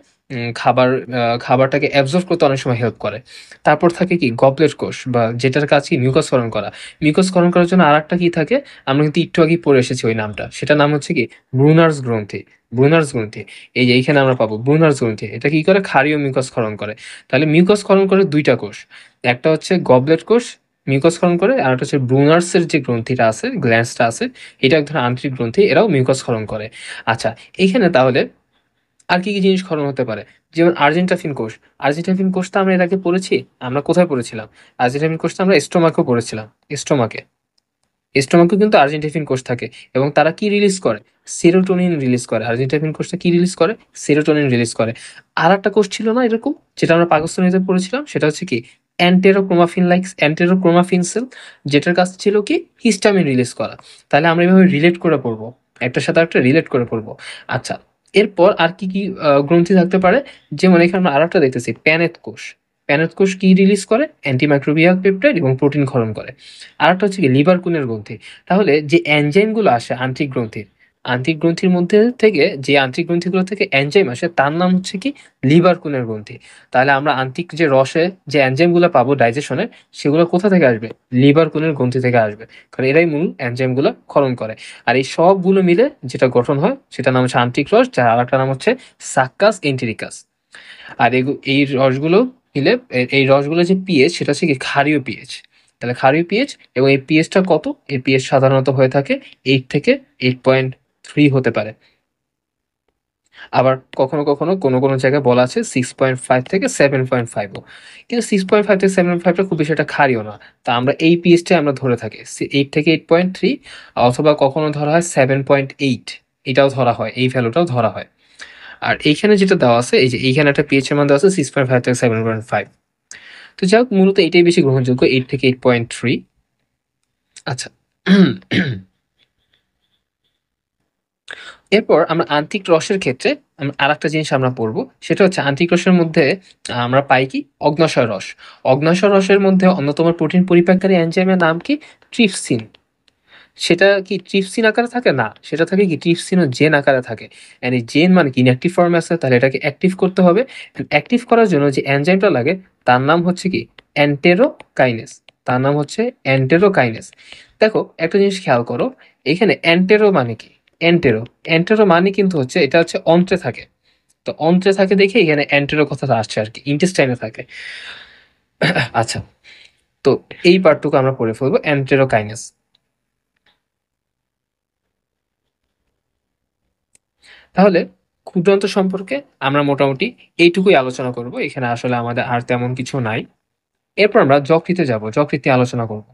খাবারটাকে অ্যাবজর্ব করতে অনেক সময় হেল্প করে। তারপর থাকে কি গবলেট কোষ, বা যেটার কাজ কি মিউকাস ক্ষরণ করা। মিউকাস ক্ষরণ করার জন্য আর একটা কি থাকে, আমরা কিন্তু একটু আগেই পড়ে এসেছি ওই নামটা, সেটার নাম হচ্ছে কি ব্রুনার্স গ্রন্থি। ব্রুনার্স গ্রন্থি, এই যে এইখানে আমরা পাবো ব্রুনার্স গ্রন্থি। এটা কি করে? ক্ষারীয় মিউকাস ক্ষরণ করে। তাহলে মিউকাস ক্ষরণ করে দুইটা কোষ, একটা হচ্ছে গবলেট কোষ মিউকাস ক্ষরণ করে, আর একটা হচ্ছে ব্রুনার্সের যে গ্রন্থিটা আছে, গ্ল্যান্ডসটা আছে, এটা এক ধরনের আন্তরিক গ্রন্থি, এরাও মিউকাস ক্ষরণ করে। আচ্ছা, এখানে তাহলে আর কি কি জিনিস ক্ষরণ হতে পারে? যেমন আর্জেন্টাফিন কোষ। আর্জেন্টাফিন কোষটা আমরা এর আগে পড়েছি। আমরা কোথায় পড়েছিলাম? আর্জেন্টাফিন কোষটা আমরা স্টোমাকেও পড়েছিলাম। স্টোমাকে স্টোমাকেও কিন্তু আর্জেন্টাফিন কোষ থাকে, এবং তারা কি রিলিজ করে? সেরোটোনিন রিলিজ করে। আর্জেন্টাফিন কোষটা কি রিলিজ করে? সেরোটোনিন রিলিজ করে। আর একটা কোষ ছিল না এরকম, যেটা আমরা পাকস্থলীতে পড়েছিলাম, সেটা হচ্ছে কি অ্যান্টেরোক্রোমাফিন সেল, যেটার কাজ ছিল কি হিস্টামিন রিলিজ করা। তাহলে আমরা এভাবে রিলেট করে পড়বো, একটার সাথে একটা রিলেট করে পড়বো। আচ্ছা, এরপর আর কি কি গ্রন্থি থাকতে পারে? যেমন এখানে আমরা আরেকটা দেখতেছি প্যানেট কোষ। প্যানেট কোষ কি রিলিজ করে? অ্যান্টিমাইক্রোবিয়াল পেপটাইড এবং প্রোটিন ক্ষরণ করে। আরেকটা হচ্ছে কি লিভার কুনের গ্রন্থি। তাহলে যে এনজাইমগুলো আসে আন্ত্রিক গ্রন্থির, আন্ত্রিক গ্রন্থির মধ্যে থেকে যে আন্ত্রিক গ্রন্থিগুলো থেকে এনজাইম আসে তার নাম হচ্ছে কি লিভার কুনের গ্রন্থি। তাহলে আমরা আন্ত্রিক যে রসে যে এনজাইমগুলো পাবো ডাইজেশনের, সেগুলো কোথা থেকে আসবে? লিভার কুনের গ্রন্থি থেকে আসবে, কারণ এরাই মূল এনজাইমগুলো ক্ষরণ করে। আর এই সবগুলো মিলে যেটা গঠন হয় সেটার নাম হচ্ছে আন্ত্রিক রস, যার আরেকটা নাম হচ্ছে সাক্কাস এন্টেরিকাস। আর এই রসগুলো মিলে এই রসগুলো যে পিএইচ, সেটা হচ্ছে কি ক্ষারীয় পিএইচ। তাহলে ক্ষারীয় পিএইচ, এবং এই পিএইচটা কত? এই পিএইচ সাধারণত হয়ে থাকে 8 থেকে 8.3 হতে পারে। আবার কখনো কখনো কোনো কোনো জায়গায় বলা আছে 6.5 থেকে 7.5ও। কিন্তু 6.5 থেকে 7.5টা খুব বেশি একটা ক্ষারীয় না। তা আমরা এই পিএইচটাই আমরা ধরে থাকি 8 থেকে 8.3, অথবা কখনো ধরা হয় 7.8, এটাও ধরা হয়, এই ভ্যালুটাও ধরা হয়। আর এইখানে যেটা দেওয়া আছে, এই যে এইখানে একটা পিএইচ এর মান দেওয়া আছে 6.5 থেকে 7.5। তো যাই হোক, মূলত এটাই বেশি গ্রহণযোগ্য, 8 থেকে 8.3। আচ্ছা, এরপর আমরা আন্ত্রিক রসের ক্ষেত্রে আর একটা জিনিস আমরা পড়বো, সেটা হচ্ছে আন্ত্রিক রসের মধ্যে আমরা পাই কি অগ্ন্যাশয় রস। অগ্ন্যাশয় রসের মধ্যে অন্যতম প্রোটিন পরিপাককারী এনজাইমের নাম কি? ট্রিপসিন। সেটা কি ট্রিপসিন আকারে থাকে? না, সেটা থাকে কি ট্রিপসিন ও জেন আকারে থাকে। এন্ড এই জেন মানে কি ইনঅ্যাক্টিভ ফর্মে আছে, তাহলে এটাকে অ্যাক্টিভ করতে হবে। অ্যাক্টিভ করার জন্য যে এনজাইমটা লাগে তার নাম হচ্ছে কি এন্টেরোকাইনেস। তার নাম হচ্ছে এন্টেরোকাইনেস। দেখো একটা জিনিস খেয়াল করো, এখানে এন্টেরো মানে কি? এন্টেরো, এন্টেরো মানে কিন্তু হচ্ছে এটা হচ্ছে অন্ত্রে থাকে। তো অন্ত্রে থাকে দেখে এখানে এন্টেরো কথাটা আসছে আর কি, ইন্টেস্টাইনে থাকে। আচ্ছা, তো এই পার্টটুকু আমরা পড়ে ফেলবো, এন্টেরোকাইনেস। তাহলে ক্ষুদ্রান্ত সম্পর্কে আমরা মোটামুটি এইটুকুই আলোচনা করব। এখানে আসলে আমাদের আর তেমন কিছু নাই। এরপর আমরা যকৃতে যাব, যকৃতে আলোচনা করব।